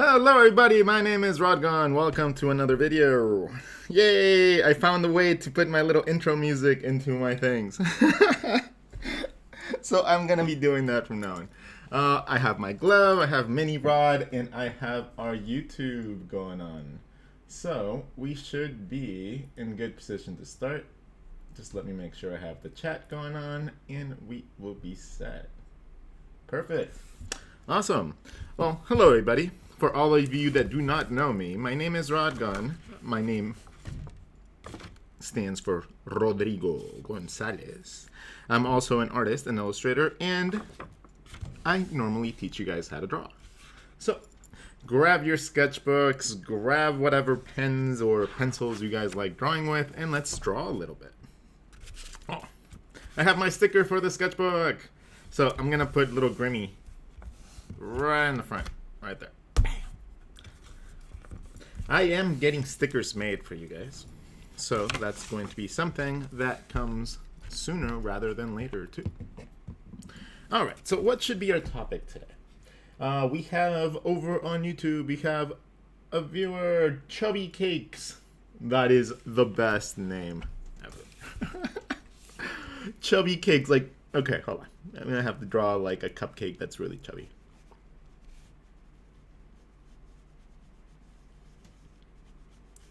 Hello everybody, my name is Rodgon. Welcome to another video. Yay! I found a way to put my little intro music into my things. So I'm gonna be doing that from now on. I have my glove, I have mini rod, and I have our YouTube going on. So we should be in good position to start. Just let me make sure I have the chat going on and we will be set. Perfect. Awesome. Well, hello everybody. For all of you that do not know me, my name is Rodgon. My name stands for Rodrigo Gonzalez. I'm also an artist, an illustrator, and I normally teach you guys how to draw. So, grab your sketchbooks, grab whatever pens or pencils you guys like drawing with, and let's draw a little bit. Oh, I have my sticker for the sketchbook. So, I'm going to put little Grimmy right in the front, right there. I am getting stickers made for you guys. So that's going to be something that comes sooner rather than later too. Alright, so what should be our topic today? We have over on YouTube, we have a viewer, Chubby Cakes. That is the best name ever. Chubby Cakes, like, okay, hold on. I'm going to have to draw like a cupcake that's really chubby.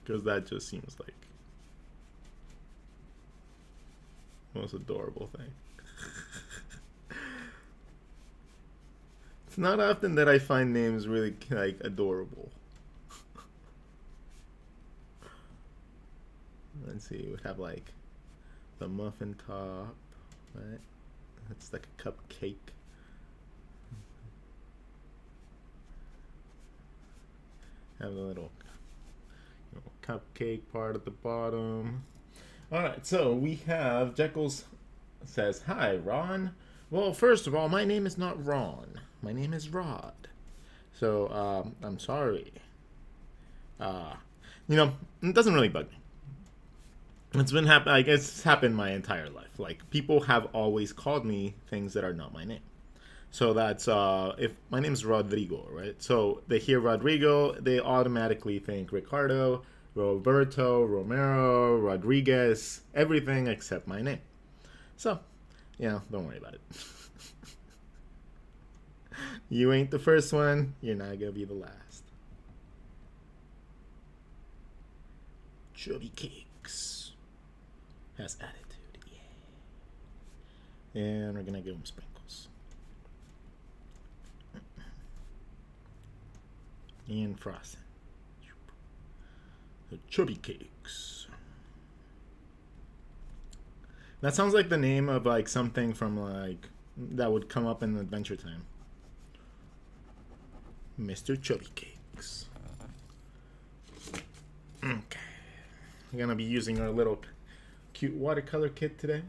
Because that just seems like the most adorable thing. It's not often that I find names really like adorable. Let's see, we have like the muffin top, right? That's like a cupcake. Have a little cupcake part at the bottom. Alright, so we have Jekyll's says, "Hi, Ron. Well, first of all, my name is not Ron. My name is Rod. So, I'm sorry. It doesn't really bug me. It's been I guess it's happened my entire life. Like, people have always called me things that are not my name. So that's, if my name's Rodrigo, right? So they hear Rodrigo, they automatically think Ricardo, Roberto, Romero, Rodriguez, everything except my name. So, don't worry about it. You ain't the first one, you're not gonna be the last. Chubby Cakes has attitude, yeah. And we're gonna give him sprinkles. And frosting. The Chubby Cakes. That sounds like the name of like something from like that would come up in Adventure Time. Mr. Chubby Cakes. Okay. We're gonna be using our little cute watercolor kit today.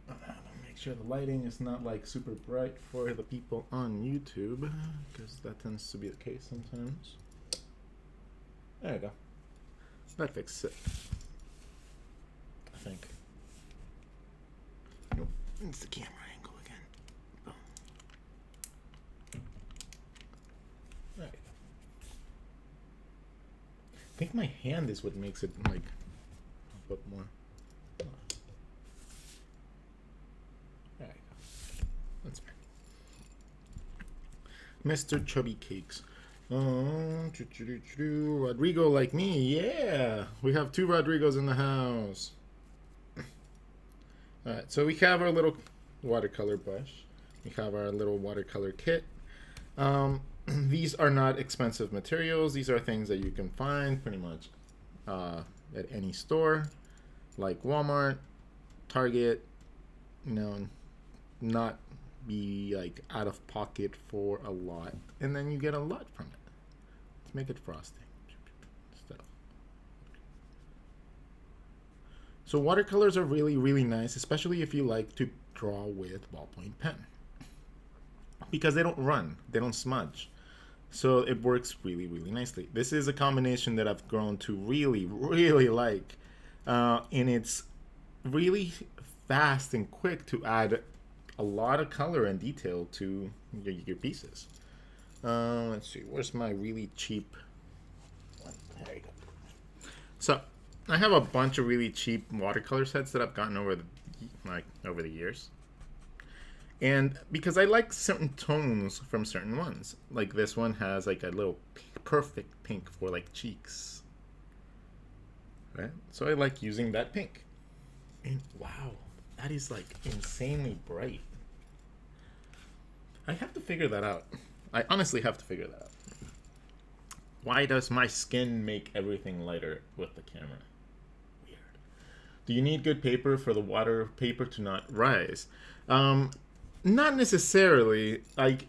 Make sure the lighting is not like super bright for the people on YouTube, because that tends to be the case sometimes. There you go. That fixes it, I think. Nope, it's the camera angle again. Boom. There you go. I think my hand is what makes it like a bit more. There you go. That's right. Mr. Chubby Cakes. Rodrigo like me, yeah. We have two Rodrigos in the house. Alright, so we have our little watercolor brush. We have our little watercolor kit. These are not expensive materials. These are things that you can find pretty much at any store, like Walmart, Target. Not be like out of pocket for a lot, and then you get a lot from it. Let's make it frosting stuff. So watercolors are really, really nice, especially if you like to draw with ballpoint pen, because they don't run, they don't smudge, so it works really, really nicely. This is a combination that I've grown to really, really like, and it's really fast and quick to add a lot of color and detail to your pieces. Let's see. Where's my really cheap one? There you go. So I have a bunch of really cheap watercolor sets that I've gotten over the years. And because I like certain tones from certain ones. Like this one has like a little perfect pink for like cheeks. Right? So I like using that pink. And wow, that is like insanely bright. I have to figure that out. I honestly have to figure that out. Why does my skin make everything lighter with the camera? Weird. Do you need good paper for the water paper to not rise? Not necessarily. Like,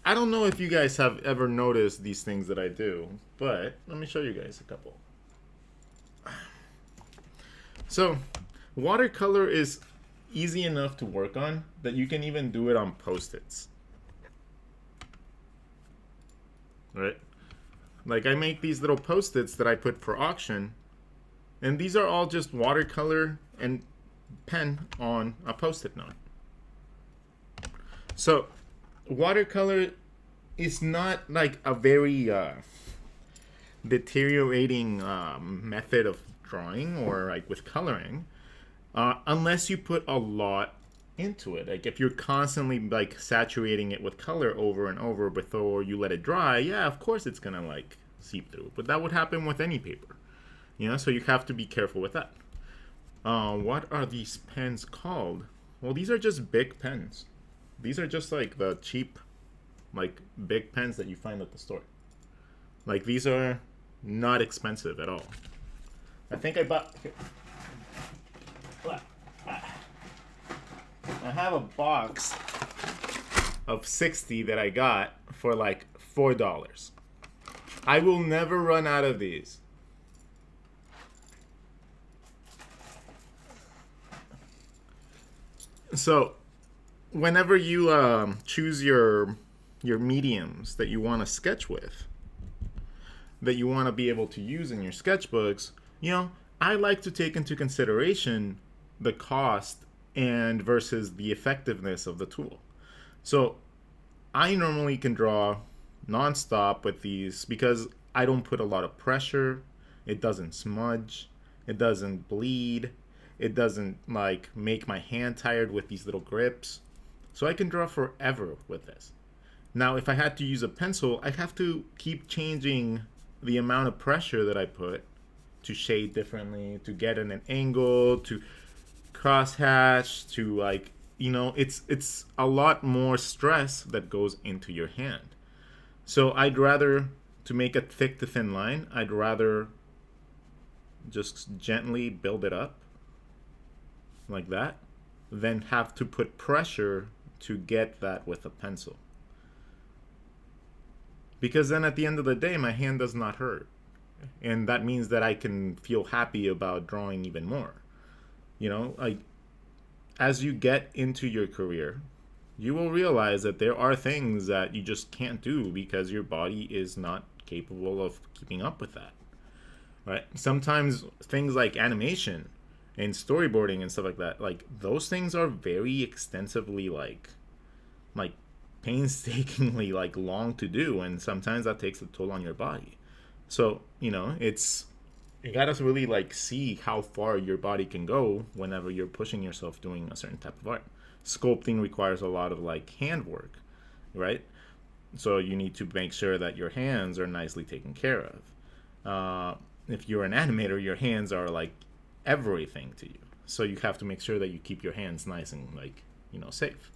I don't know if you guys have ever noticed these things that I do, but let me show you guys a couple. So, watercolor is easy enough to work on that you can even do it on Post-its. Right? Like, I make these little Post-its that I put for auction, and these are all just watercolor and pen on a Post-it note. So, watercolor is not like a very deteriorating method of drawing or like with coloring, unless you put a lot into it. Like if you're constantly like saturating it with color over and over before you let it dry, yeah, of course it's gonna like seep through. But that would happen with any paper, you know. So you have to be careful with that. What are these pens called? Well, these are just big pens. These are just like the cheap, like big pens that you find at the store. Like these are not expensive at all. I think I bought. Here. I have a box of 60 that I got for like $4. I will never run out of these. So, whenever you choose your mediums that you want to sketch with, that you want to be able to use in your sketchbooks, you know, I like to take into consideration the cost and versus the effectiveness of the tool. So I normally can draw nonstop with these because I don't put a lot of pressure. It doesn't smudge. It doesn't bleed. It doesn't like make my hand tired with these little grips. So I can draw forever with this. Now, if I had to use a pencil, I'd have to keep changing the amount of pressure that I put to shade differently, to get in an angle, to crosshatch, to like, you know, it's a lot more stress that goes into your hand. So I'd rather, to make a thick to thin line, I'd rather just gently build it up like that than have to put pressure to get that with a pencil. Because then at the end of the day, my hand does not hurt. And that means that I can feel happy about drawing even more. You know, like as you get into your career, you will realize that there are things that you just can't do because your body is not capable of keeping up with that. Right? Sometimes things like animation and storyboarding and stuff like that, like those things are very extensively like painstakingly like long to do, and sometimes that takes a toll on your body. So, you know, you gotta really like see how far your body can go whenever you're pushing yourself doing a certain type of art. Sculpting requires a lot of like hand work, right? So you need to make sure that your hands are nicely taken care of. If you're an animator, your hands are like everything to you. So you have to make sure that you keep your hands nice and like, you know, safe.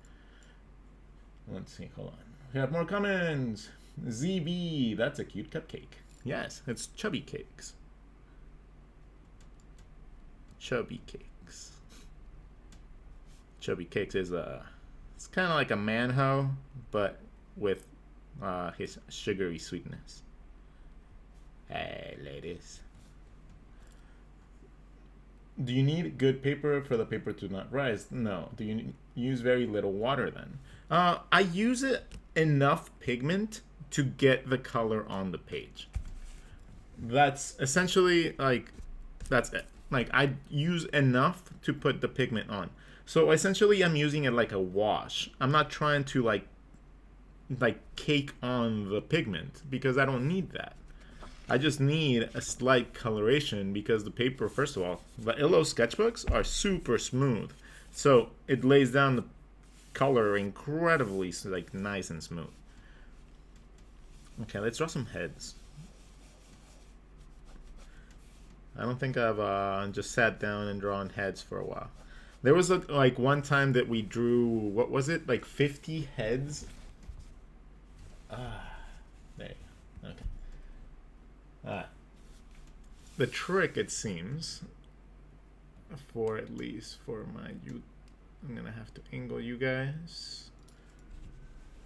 Let's see, hold on. We have more comments. ZB, that's a cute cupcake. Yes, it's chubby cakes. Chubby cakes. Chubby cakes is it's kind of like a manho, but with his sugary sweetness. Hey, ladies. Do you need good paper for the paper to not rise? No. Do you use very little water then? I use enough pigment to get the color on the page. That's essentially like, that's it. Like I use enough to put the pigment on. So essentially I'm using it like a wash. I'm not trying to like like cake on the pigment, because I don't need that. I just need a slight coloration because the paper, first of all, the Illo sketchbooks are super smooth. So it lays down the color incredibly like nice and smooth. Okay, let's draw some heads. I don't think I've just sat down and drawn heads for a while. There was like one time that we drew, what was it, like 50 heads? There you go. Okay. The trick, it seems, for at least for my I'm gonna have to angle you guys,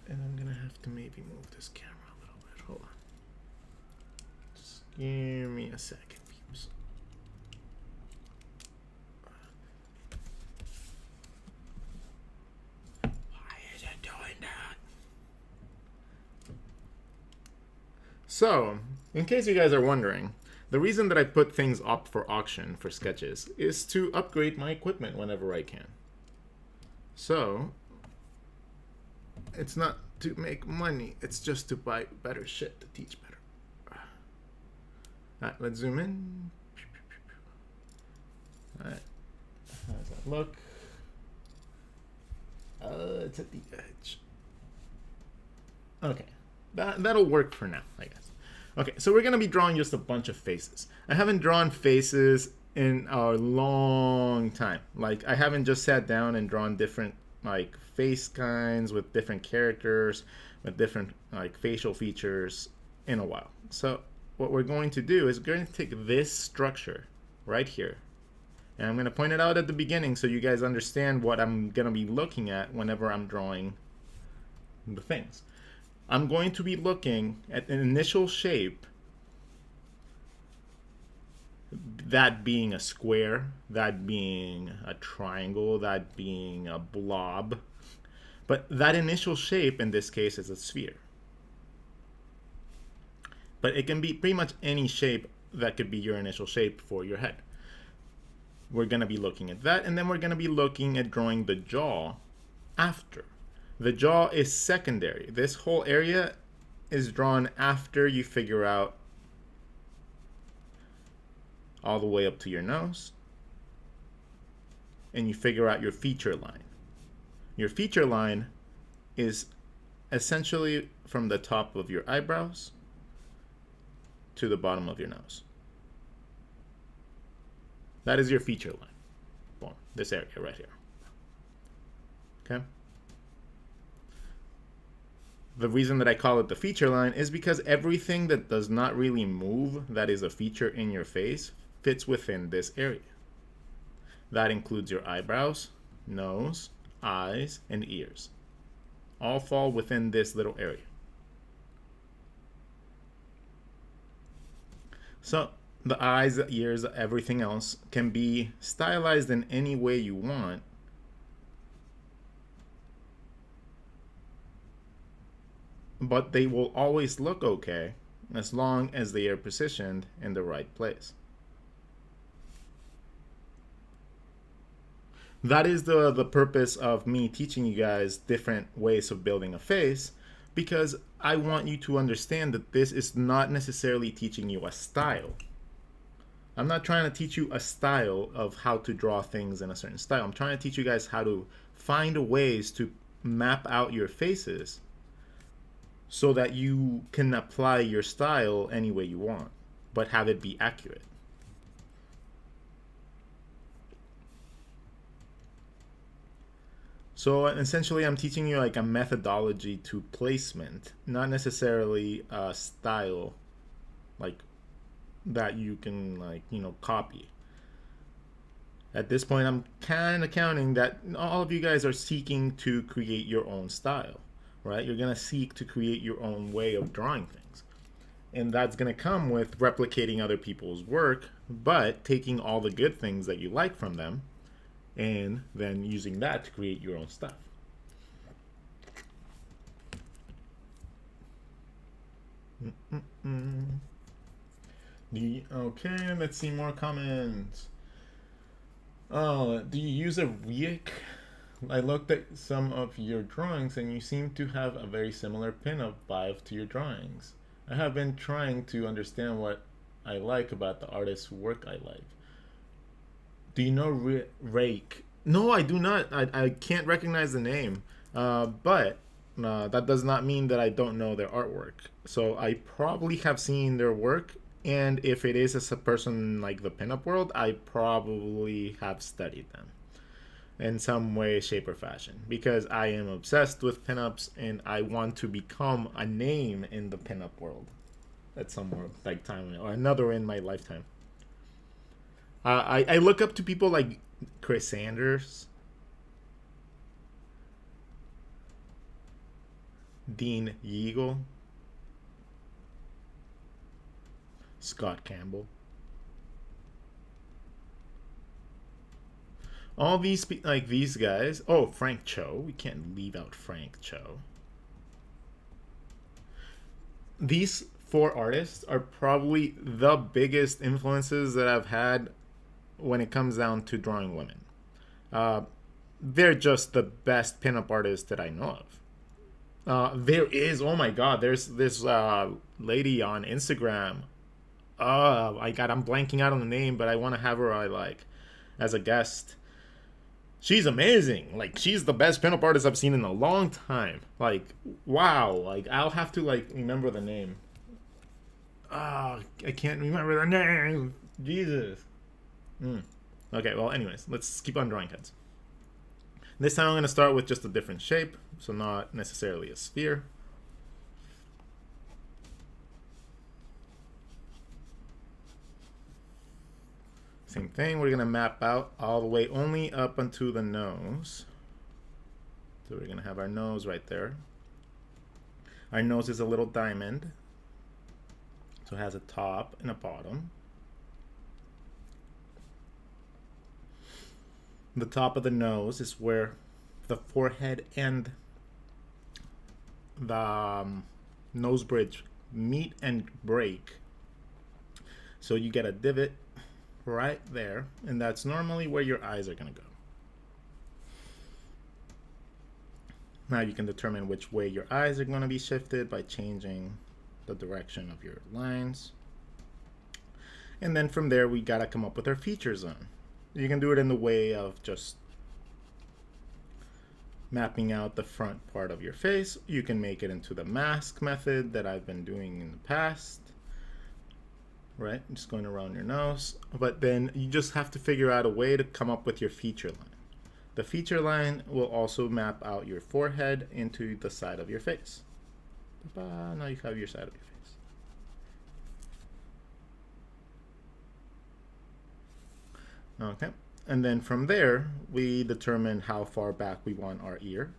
and I'm gonna have to maybe move this camera a little bit. Hold on. Just give me a second, peeps. Why is it doing that? So, in case you guys are wondering, the reason that I put things up for auction for sketches is to upgrade my equipment whenever I can. So, it's not to make money, it's just to buy better shit to teach better. Alright, let's zoom in. Alright, how does that look? It's at the edge. Okay, that'll work for now, I guess. Okay, so we're going to be drawing just a bunch of faces. I haven't drawn faces in a long time. Like, I haven't just sat down and drawn different, like, face kinds with different characters, with different, like, facial features in a while. So what we're going to do is we're going to take this structure right here, and I'm going to point it out at the beginning so you guys understand what I'm going to be looking at whenever I'm drawing the things. I'm going to be looking at an initial shape, that being a square, that being a triangle, that being a blob. But that initial shape in this case is a sphere. But it can be pretty much any shape that could be your initial shape for your head. We're going to be looking at that, and then we're going to be looking at drawing the jaw after. The jaw is secondary. This whole area is drawn after you figure out all the way up to your nose, and you figure out your feature line. Your feature line is essentially from the top of your eyebrows to the bottom of your nose. That is your feature line. Boom, this area right here. Okay? The reason that I call it the feature line is because everything that does not really move, that is a feature in your face, fits within this area. That includes your eyebrows, nose, eyes, and ears. All fall within this little area. So the eyes, the ears, everything else can be stylized in any way you want. But they will always look okay as long as they are positioned in the right place. That is the purpose of me teaching you guys different ways of building a face, because I want you to understand that this is not necessarily teaching you a style. I'm not trying to teach you a style of how to draw things in a certain style. I'm trying to teach you guys how to find ways to map out your faces so that you can apply your style any way you want, but have it be accurate. So essentially, I'm teaching you like a methodology to placement, not necessarily a style like that you can, like, you know, copy. At this point, I'm kind of counting that all of you guys are seeking to create your own style, right? You're going to seek to create your own way of drawing things. And that's going to come with replicating other people's work, but taking all the good things that you like from them and then using that to create your own stuff. Okay, let's see more comments. Oh, do you use a Riek I looked at some of your drawings and you seem to have a very similar pinup vibe to your drawings. I have been trying to understand what I like about the artist's work I like. Do you know Rake? No, I do not. I can't recognize the name. But that does not mean that I don't know their artwork. So I probably have seen their work. And if it is as a person like the pinup world, I probably have studied them in some way, shape, or fashion. Because I am obsessed with pinups and I want to become a name in the pinup world at some more like time or another in my lifetime. I look up to people like Chris Sanders, Dean Yeagle, Scott Campbell. All these like these guys. Oh, Frank Cho. We can't leave out Frank Cho. These four artists are probably the biggest influences that I've had when it comes down to drawing women. Uh, they're just the best pinup artists that I know of. There is, oh my god, there's this lady on Instagram. I'm blanking out on the name, but I want to have her as a guest. She's amazing. Like, she's the best pinup artist I've seen in a long time. Like, wow. Like, I'll have to remember the name. I can't remember the name. Jesus. Okay, well, anyways, let's keep on drawing heads. This time I'm going to start with just a different shape, so not necessarily a sphere. Same thing, we're going to map out all the way only up onto the nose. So we're going to have our nose right there. Our nose is a little diamond. So it has a top and a bottom. The top of the nose is where the forehead and the nose bridge meet and break. So you get a divot right there, and that's normally where your eyes are going to go. Now you can determine which way your eyes are going to be shifted by changing the direction of your lines. And then from there, we got to come up with our feature zone. You can do it in the way of just mapping out the front part of your face. You can make it into the mask method that I've been doing in the past. Right? Just going around your nose. But then you just have to figure out a way to come up with your feature line. The feature line will also map out your forehead into the side of your face. Now you have your side of your face. Okay, and then from there, we determine how far back we want our ear.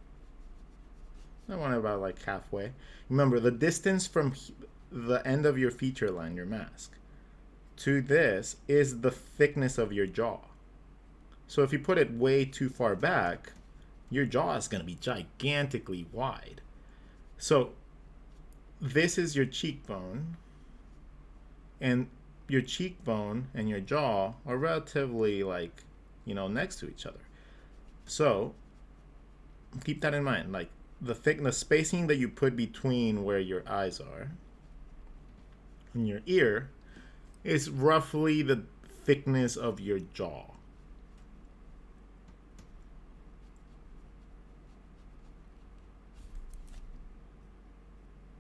I want it about like halfway. Remember, the distance from the end of your feature line, your mask, to this is the thickness of your jaw. So if you put it way too far back, your jaw is going to be gigantically wide. So this is your cheekbone, and your cheekbone and your jaw are relatively next to each other. So keep that in mind. Like the spacing that you put between where your eyes are and your ear is roughly the thickness of your jaw.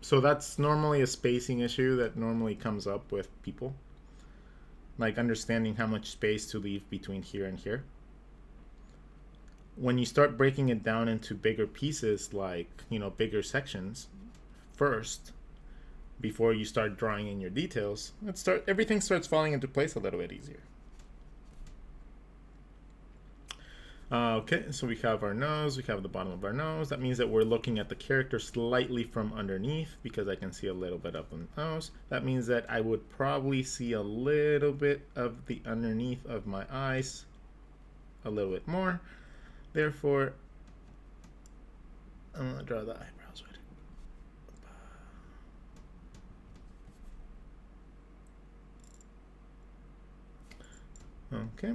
So that's normally a spacing issue that normally comes up with people. Like understanding how much space to leave between here and here. When you start breaking it down into bigger pieces, bigger sections first, before you start drawing in your details, everything starts falling into place a little bit easier. Okay, so we have our nose, we have the bottom of our nose. That means that we're looking at the character slightly from underneath because I can see a little bit of the nose. That means that I would probably see a little bit of the underneath of my eyes, a little bit more. Therefore, I'm going to draw the eyebrows right. Okay.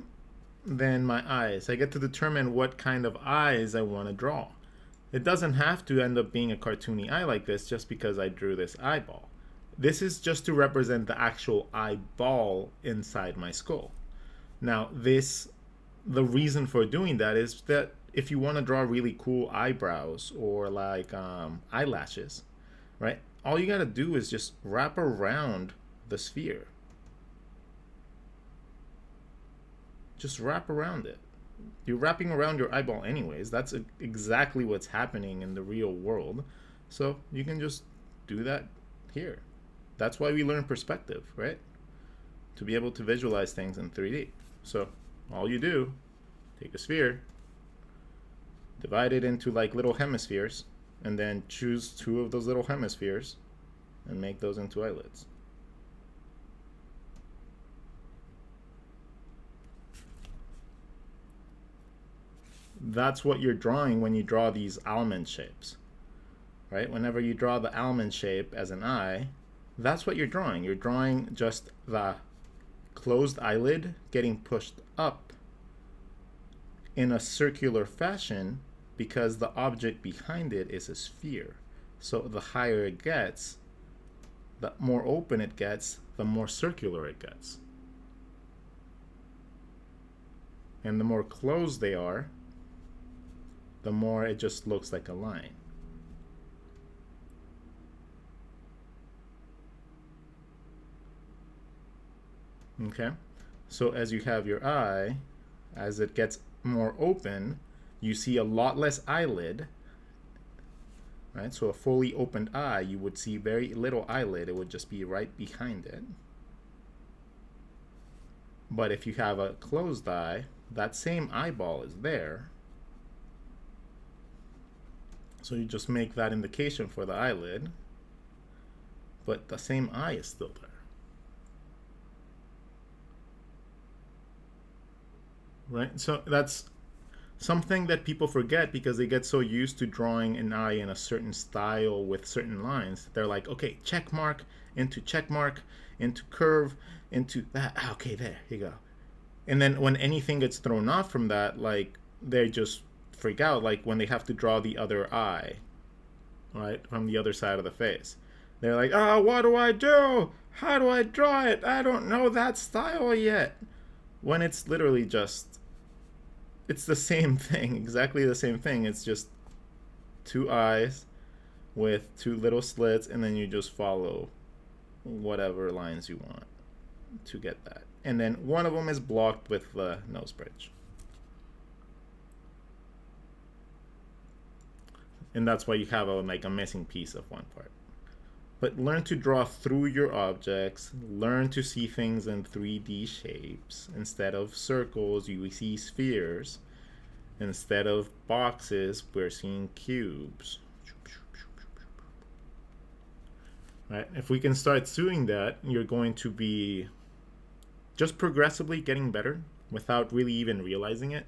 then my eyes. I get to determine what kind of eyes I want to draw. It doesn't have to end up being a cartoony eye like this just because I drew this eyeball. This is just to represent the actual eyeball inside my skull. Now, the reason for doing that is that if you want to draw really cool eyebrows or like eyelashes, right? All you got to do is just wrap around the sphere. Just wrap around it. You're wrapping around your eyeball anyways. That's exactly what's happening in the real world. So you can just do that here. That's why we learn perspective, right? To be able to visualize things in 3D. So all you do, take a sphere, divide it into like little hemispheres, and then choose 2 of those little hemispheres and make those into eyelids. That's what you're drawing when you draw these almond shapes, right? Whenever you draw the almond shape as an eye, that's what you're drawing. You're drawing just the closed eyelid getting pushed up in a circular fashion because the object behind it is a sphere. So the higher it gets, the more open it gets, the more circular it gets. And the more closed they are, the more it just looks like a line. Okay, so as you have your eye, as it gets more open, you see a lot less eyelid, right? So a fully opened eye, you would see very little eyelid. It would just be right behind it. But if you have a closed eye, that same eyeball is there. So you just make that indication for the eyelid, but the same eye is still there. Right? So that's something that people forget because they get so used to drawing an eye in a certain style with certain lines. They're like, okay, check mark into curve, into that. Okay, there you go. And then when anything gets thrown off from that, like they just freak out, like when they have to draw the other eye, right, from the other side of the face. They're like, oh, what do I do? How do I draw it? I don't know that style yet. When it's literally just, it's the same thing, exactly the same thing. It's just 2 eyes with 2 little slits, and then you just follow whatever lines you want to get that. And then one of them is blocked with the nose bridge. And that's why you have like a missing piece of one part. But learn to draw through your objects. Learn to see things in 3D shapes. Instead of circles, you see spheres. Instead of boxes, we're seeing cubes. Right? If we can start doing that, you're going to be just progressively getting better without really even realizing it.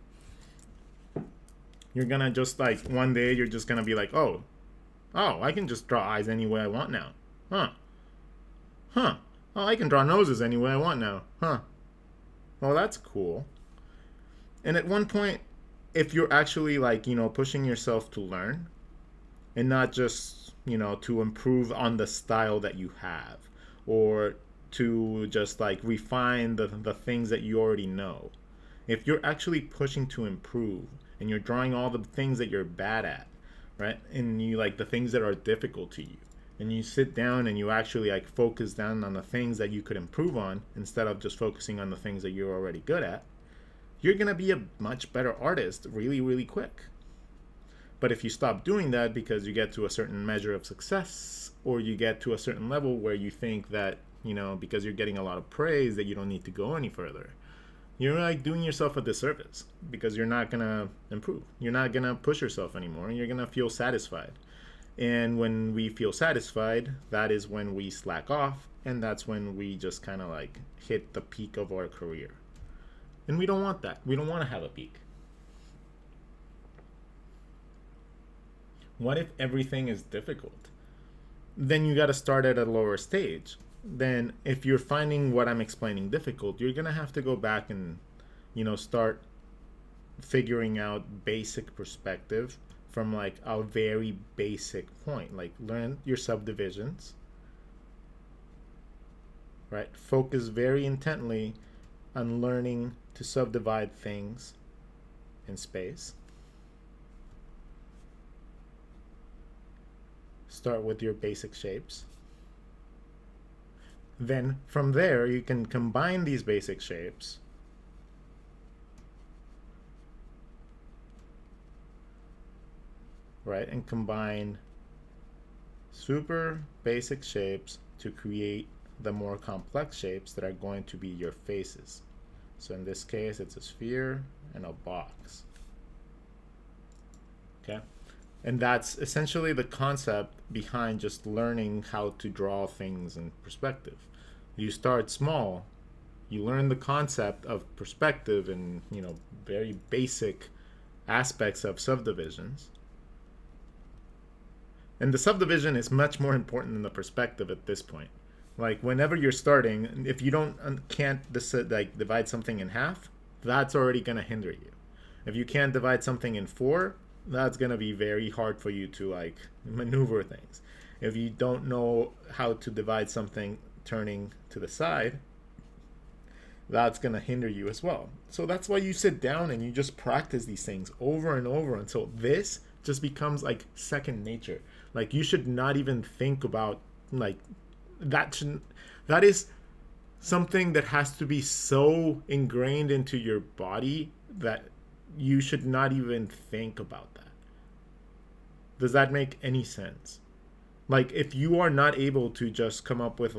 You're gonna just like one day you're just gonna be like, oh, I can just draw eyes any way I want now. Oh, I can draw noses any way I want now. Well, that's cool. And at one point, if you're actually like, pushing yourself to learn and not just, to improve on the style that you have or to just like refine the things that you already know. If you're actually pushing to improve and you're drawing all the things that you're bad at, right? And you like the things that are difficult to you, and you sit down and you actually like focus down on the things that you could improve on instead of just focusing on the things that you're already good at, you're gonna be a much better artist really, really quick. But if you stop doing that because you get to a certain measure of success, or you get to a certain level where you think that, because you're getting a lot of praise that you don't need to go any further, you're like doing yourself a disservice because you're not gonna improve. You're not gonna push yourself anymore, and you're gonna feel satisfied. And when we feel satisfied, that is when we slack off, and that's when we just kind of like hit the peak of our career. And we don't want that. We don't want to have a peak. What if everything is difficult? Then you got to start at a lower stage. Then if you're finding what I'm explaining difficult, you're going to have to go back and start figuring out basic perspective from like a very basic point. Like learn your subdivisions, right? Focus very intently on learning to subdivide things in space. Start with your basic shapes. Then from there, you can combine these basic shapes right, and combine super basic shapes to create the more complex shapes that are going to be your faces. So in this case, it's a sphere and a box. Okay, and that's essentially the concept behind just learning how to draw things in perspective. You start small, you learn the concept of perspective and very basic aspects of subdivisions. And the subdivision is much more important than the perspective at this point. Like whenever you're starting, if you can't divide something in half, that's already going to hinder you. If you can't divide something in 4, that's going to be very hard for you to like maneuver things. If you don't know how to divide something turning to the side, that's going to hinder you as well. So that's why you sit down and you just practice these things over and over until this just becomes like second nature. Like you should not even think about like that is something that has to be so ingrained into your body that you should not even think about that. Does that make any sense? Like if you are not able to just come up with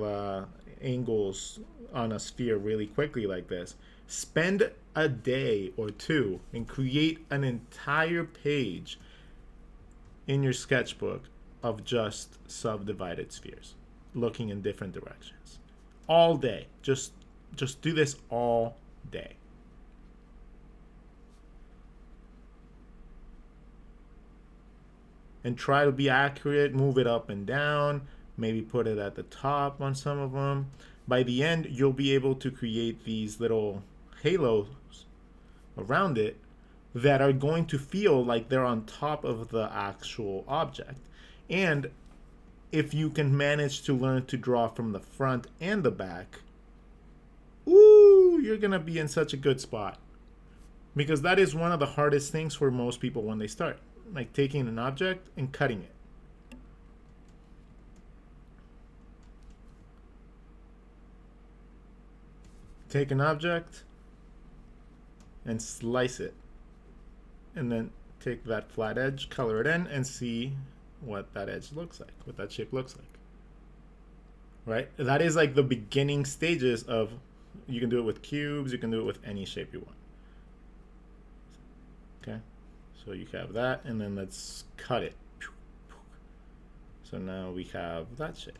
angles on a sphere really quickly like this, spend a day or two and create an entire page in your sketchbook of just subdivided spheres looking in different directions all day. Just do this all day. And try to be accurate, move it up and down, maybe put it at the top on some of them. By the end, you'll be able to create these little halos around it that are going to feel like they're on top of the actual object. And if you can manage to learn to draw from the front and the back, ooh, you're gonna be in such a good spot. Because that is one of the hardest things for most people when they start. Like taking an object and cutting it. Take an object and slice it. And then take that flat edge, color it in, and see what that edge looks like, what that shape looks like. Right? That is like the beginning stages of, you can do it with cubes, you can do it with any shape you want. Okay? So you have that, and then let's cut it. So now we have that shape.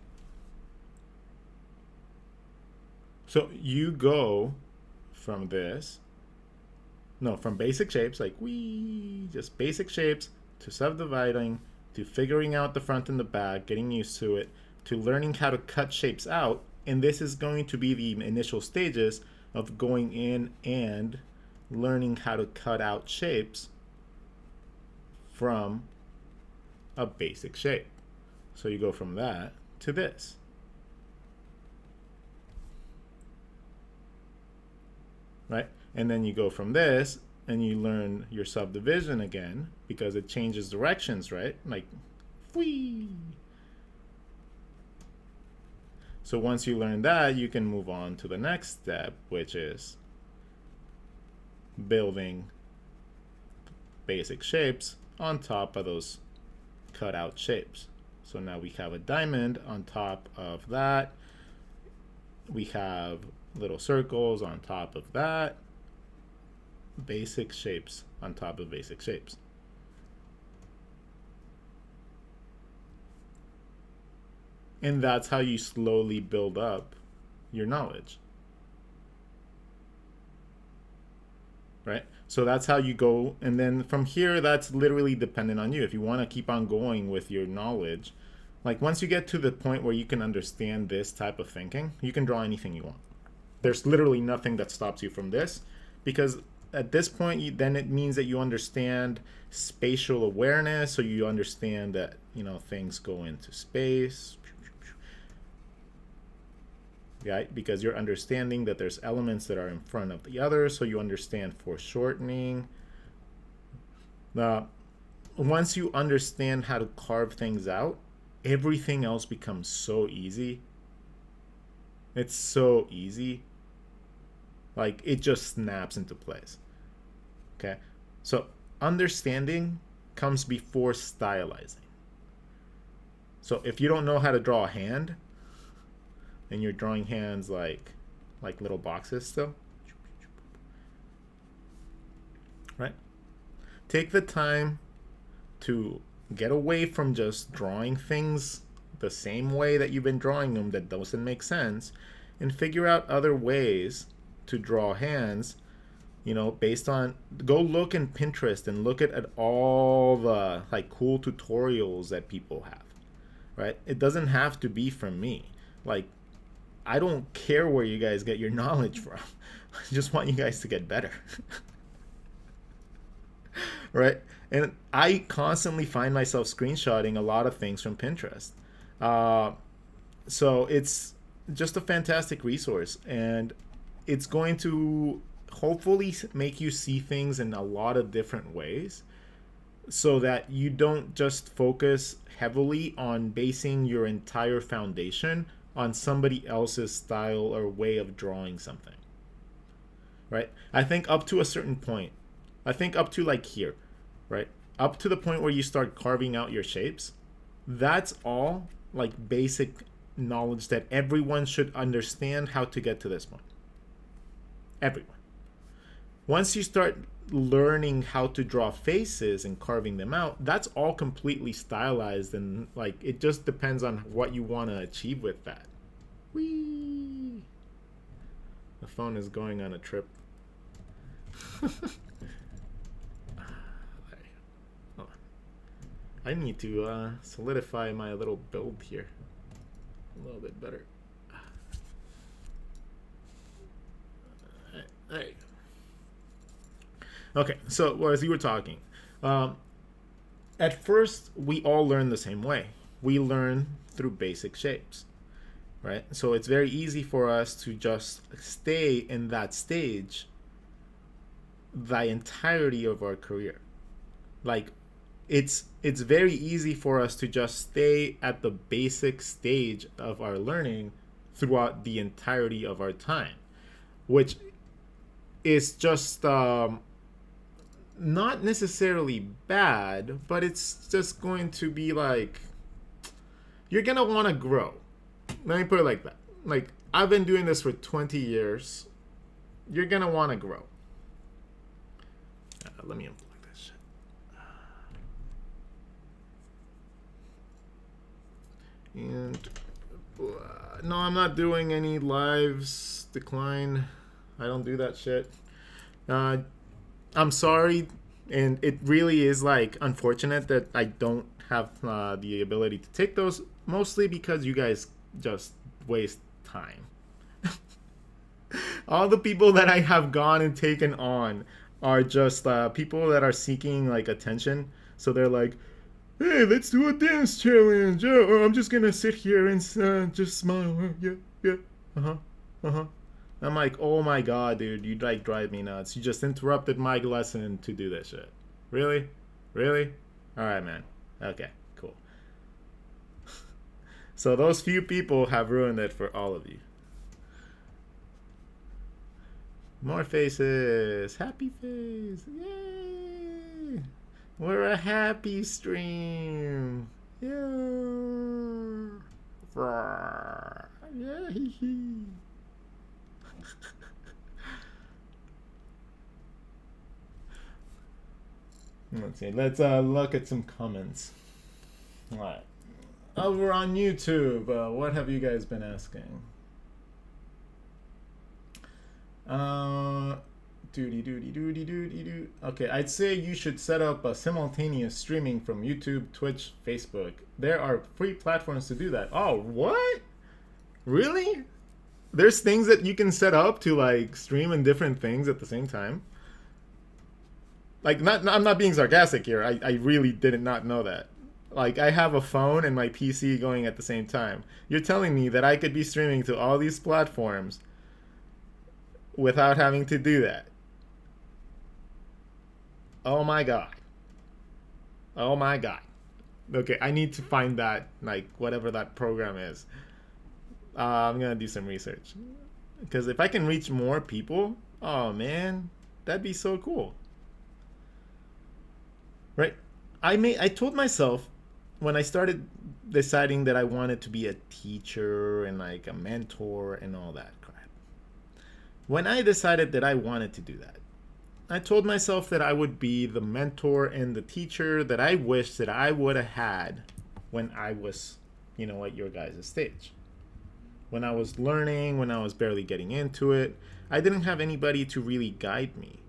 So you go from from basic shapes, like just basic shapes, to subdividing, to figuring out the front and the back, getting used to it, to learning how to cut shapes out. And this is going to be the initial stages of going in and learning how to cut out shapes from a basic shape. So you go from that to this. Right? And then you go from this and you learn your subdivision again because it changes directions, right? Like, whee! So once you learn that, you can move on to the next step, which is building basic shapes on top of those cut out shapes. So now we have a diamond on top of that. We have little circles on top of that. Basic shapes on top of basic shapes. And that's how you slowly build up your knowledge. Right? So that's how you go. And then from here, that's literally dependent on you. If you want to keep on going with your knowledge, like once you get to the point where you can understand this type of thinking, you can draw anything you want. There's literally nothing that stops you from this because at this point, then it means that you understand spatial awareness, so you understand that, you know, things go into space, right? Because you're understanding that there's elements that are in front of the other, so you understand foreshortening. Once you understand how to carve things out, everything else becomes so easy. It's so easy. Like, it just snaps into place. Okay? So, understanding comes before stylizing. So, if you don't know how to draw a hand, and you're drawing hands like little boxes still, right? Take the time to get away from just drawing things the same way that you've been drawing them that doesn't make sense, and figure out other ways to draw hands, you know, based on, go look in Pinterest and look at all the like cool tutorials that people have, right? It doesn't have to be from me. Like, I don't care where you guys get your knowledge from. I just want you guys to get better. Right? And I constantly find myself screenshotting a lot of things from Pinterest. So it's just a fantastic resource, and it's going to hopefully make you see things in a lot of different ways, so that you don't just focus heavily on basing your entire foundation on somebody else's style or way of drawing something. Right? I think up to a certain point, I think up to like here, right? Up to the point where you start carving out your shapes, that's all like basic knowledge that everyone should understand how to get to this point. Everyone. Once you start learning how to draw faces and carving them out, that's all completely stylized, and like it just depends on what you want to achieve with that. Whee! The phone is going on a trip. I need to solidify my little build here a little bit better. There you go. Okay, so as you were talking, at first we all learn the same way. We learn through basic shapes, right? So it's very easy for us to just stay in that stage the entirety of our career. Like, it's very easy for us to just stay at the basic stage of our learning throughout the entirety of our time, which is just not necessarily bad, but it's just going to be like, you're gonna want to grow. Let me put it like that. Like, I've been doing this for 20 years. You're gonna want to grow. Let me unplug this shit. And no, I'm not doing any lives. Decline. I don't do that shit. I'm sorry, and it really is like unfortunate that I don't have the ability to take those, mostly because you guys just waste time. All the people that I have gone and taken on are just people that are seeking like attention. So they're like, hey, let's do a dance challenge. Or I'm just gonna sit here and just smile. Yeah. I'm like, oh my god, dude, you like drive me nuts. You just interrupted my lesson to do this shit. Really? Alright, man. Okay, cool. So those few people have ruined it for all of you. More faces. Happy face. Yay! We're a happy stream. Yeah. Yeah. Let's see. Let's look at some comments. All right. Over on YouTube, what have you guys been asking? Okay, I'd say you should set up a simultaneous streaming from YouTube, Twitch, Facebook. There are free platforms to do that. Oh, what? Really? There's things that you can set up to like stream in different things at the same time. Like, I'm not being sarcastic here. I really did not know that. Like, I have a phone and my PC going at the same time. You're telling me that I could be streaming to all these platforms without having to do that. Oh my god. Oh my god. Okay, I need to find that, like, whatever that program is. I'm gonna do some research. Because if I can reach more people, oh man, that'd be so cool. Right? I told myself when I started deciding that I wanted to be a teacher and like a mentor and all that crap. When I decided that I wanted to do that, I told myself that I would be the mentor and the teacher that I wished that I would have had when I was, at your guys' stage. When I was learning, when I was barely getting into it, I didn't have anybody to really guide me.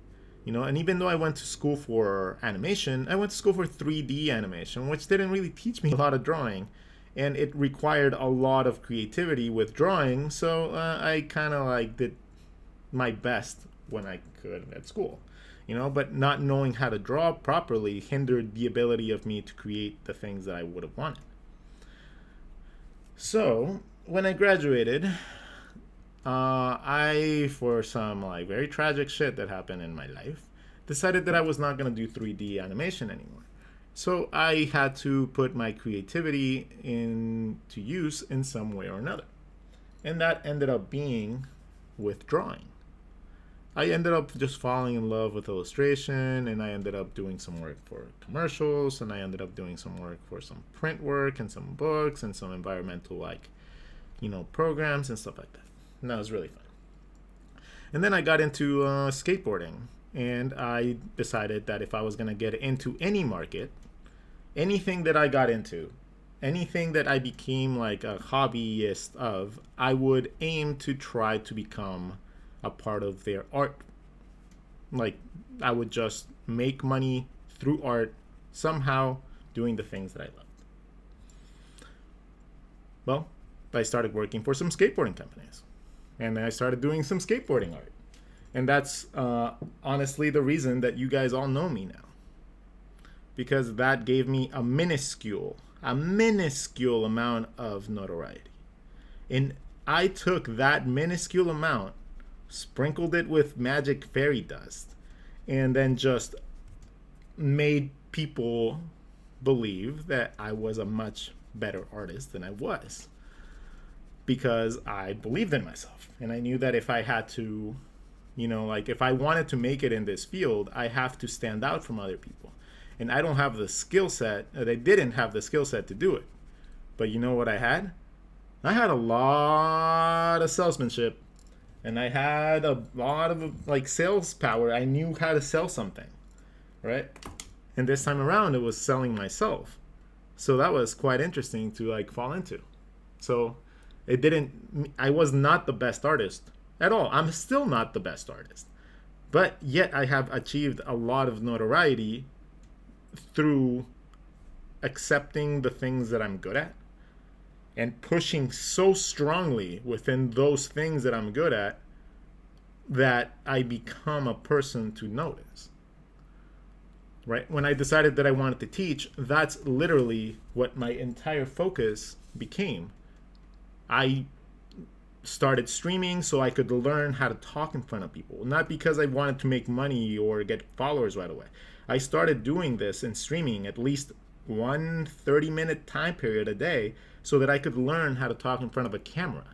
And even though I went to school for animation, I went to school for 3D animation, which didn't really teach me a lot of drawing. And it required a lot of creativity with drawing, so I kind of like did my best when I could at school. But not knowing how to draw properly hindered the ability of me to create the things that I would have wanted. So, when I graduated, I, for some like very tragic shit that happened in my life, decided that I was not going to do 3D animation anymore. So I had to put my creativity into use in some way or another. And that ended up being with drawing. I ended up just falling in love with illustration, and I ended up doing some work for commercials, and I ended up doing some work for some print work and some books and some environmental programs and stuff like that. And that was really fun. And then I got into skateboarding, and I decided that if I was going to get into any market, anything that I got into, anything that I became like a hobbyist of, I would aim to try to become a part of their art. Like, I would just make money through art somehow doing the things that I loved. Well, I started working for some skateboarding companies, and I started doing some skateboarding art. And that's honestly the reason that you guys all know me now. Because that gave me a minuscule amount of notoriety. And I took that minuscule amount, sprinkled it with magic fairy dust, and then just made people believe that I was a much better artist than I was. Because I believed in myself. And I knew that if I had to, if I wanted to make it in this field, I have to stand out from other people. And I don't have the skill set, they didn't have the skill set to do it. But you know what I had? I had a lot of salesmanship. And I had a lot of sales power. I knew how to sell something, right? And this time around, it was selling myself. So that was quite interesting to fall into. So I was not the best artist at all. I'm still not the best artist. But yet I have achieved a lot of notoriety through accepting the things that I'm good at and pushing so strongly within those things that I'm good at that I become a person to notice. Right? When I decided that I wanted to teach, that's literally what my entire focus became. I started streaming so I could learn how to talk in front of people. Not because I wanted to make money or get followers right away. I started doing this and streaming at least one 30-minute time period a day so that I could learn how to talk in front of a camera.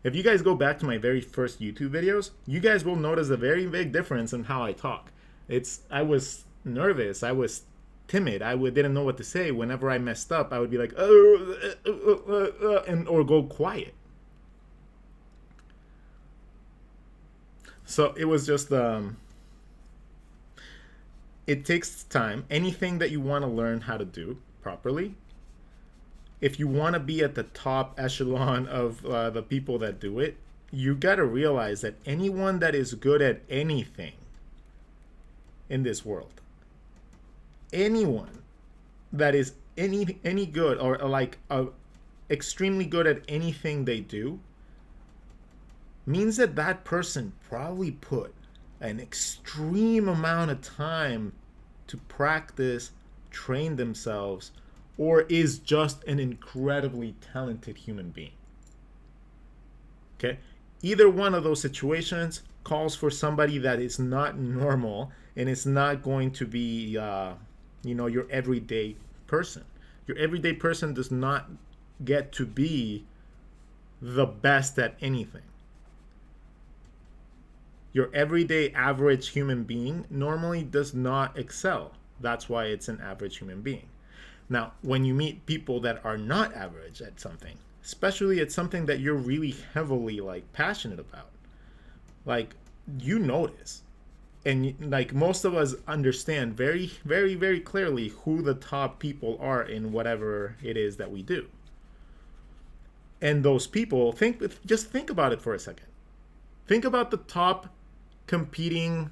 If you guys go back to my very first YouTube videos, you guys will notice a very big difference in how I talk. I was nervous. I was timid. I didn't know what to say. Whenever I messed up, I would be like, or go quiet. So it was just, it takes time. Anything that you want to learn how to do properly, if you want to be at the top echelon of the people that do it, you got to realize that anyone that is good at anything in this world, anyone that is any good or extremely good at anything they do, means that that person probably put an extreme amount of time to practice, train themselves, or is just an incredibly talented human being. Okay? Either one of those situations calls for somebody that is not normal and it's not going to be, your everyday person. Your everyday person does not get to be the best at anything. Your everyday average human being normally does not excel. That's why it's an average human being. Now, when you meet people that are not average at something, especially at something that you're really heavily passionate about, you notice. And most of us understand very, very, very clearly who the top people are in whatever it is that we do. And those people, just think about it for a second. Think about the top competing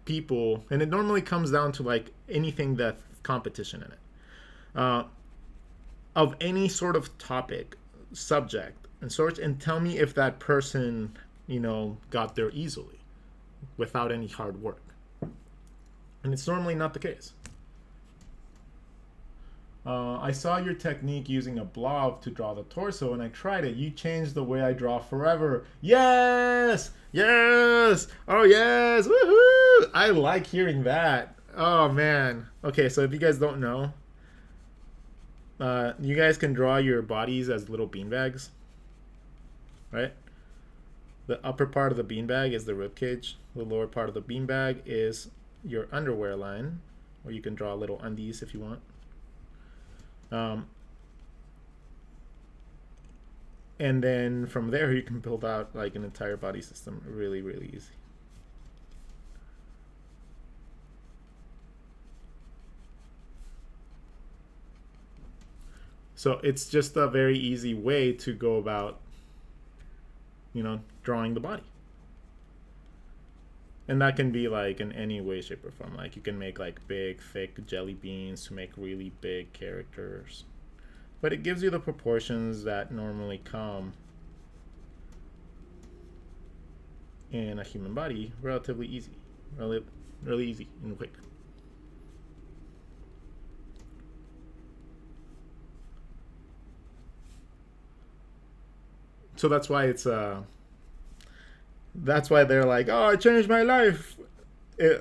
people, and it normally comes down to anything that's competition in it, of any sort of topic, subject, and sorts, and tell me if that person, got there easily without any hard work. And it's normally not the case. I saw your technique using a blob to draw the torso, and I tried it. You changed the way I draw forever. Yes! Yes! Oh, yes! Woohoo! I like hearing that. Oh, man. Okay, so if you guys don't know, you guys can draw your bodies as little beanbags, right? The upper part of the beanbag is the ribcage. The lower part of the beanbag is your underwear line, or you can draw little undies if you want. And then from there you can build out an entire body system really, really easy. So it's just a very easy way to go about, drawing the body. And that can be in any way, shape, or form. You can make big, thick jelly beans to make really big characters. But it gives you the proportions that normally come in a human body relatively easy. Really easy and quick. So that's why that's why they're like, oh, it changed my life.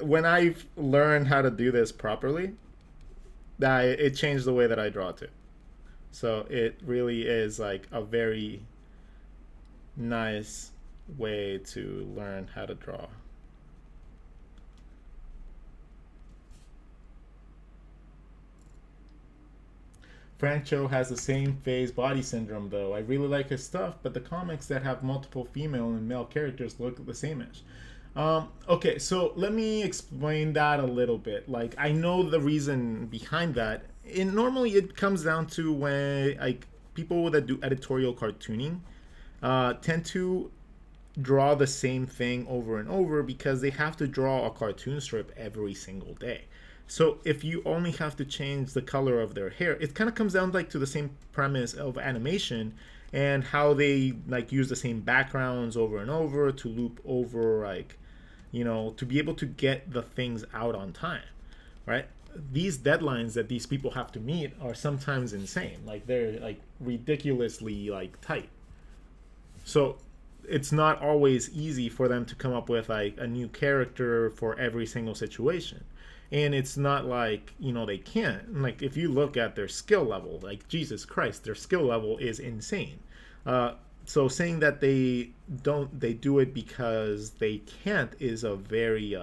When I've learned how to do this properly, it changed the way that I draw too. So it really is a very nice way to learn how to draw. Frank Cho has the same phase body syndrome though. I really like his stuff, but the comics that have multiple female and male characters look the same-ish. Okay, so let me explain that a little bit. I know the reason behind that. Normally it comes down to when people that do editorial cartooning tend to draw the same thing over and over because they have to draw a cartoon strip every single day. So if you only have to change the color of their hair, it kind of comes down to the same premise of animation and how they use the same backgrounds over and over to loop over to be able to get the things out on time, right? These deadlines that these people have to meet are sometimes insane. They're ridiculously tight. So it's not always easy for them to come up with a new character for every single situation. And it's not they can't. If you look at their skill level, Jesus Christ, their skill level is insane. So saying that they do it because they can't is a very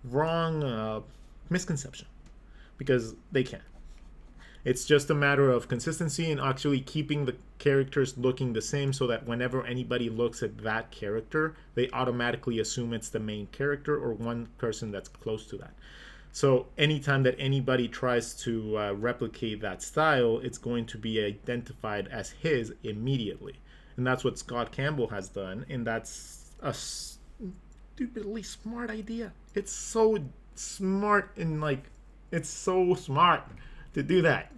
wrong misconception, because they can. It's just a matter of consistency and actually keeping the characters looking the same so that whenever anybody looks at that character, they automatically assume it's the main character or one person that's close to that. So anytime that anybody tries to replicate that style, it's going to be identified as his immediately. And that's what Scott Campbell has done, and that's a stupidly smart idea. It's so smart, and it's so smart to do that.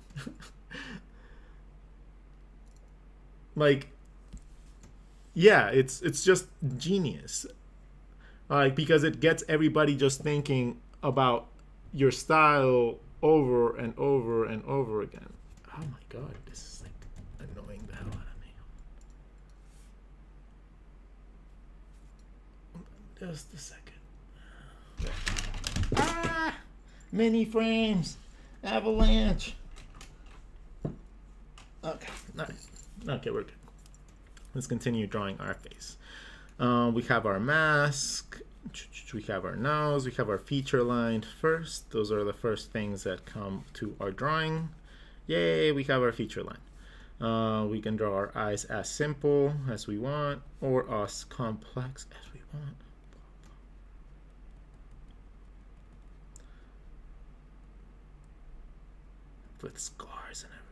Yeah, it's just genius. Like, because it gets everybody just thinking about your style over and over and over again. Oh my god, this is like annoying the hell out of me. Just a second. Ah! Mini frames! Avalanche! Okay, nice. Okay, we're good. Let's continue drawing our face. We have our mask, we have our nose, we have our feature line first. Those are the first things that come to our drawing. Yay, we have our feature line. We can draw our eyes as simple as we want or as complex as we want. With scars and everything.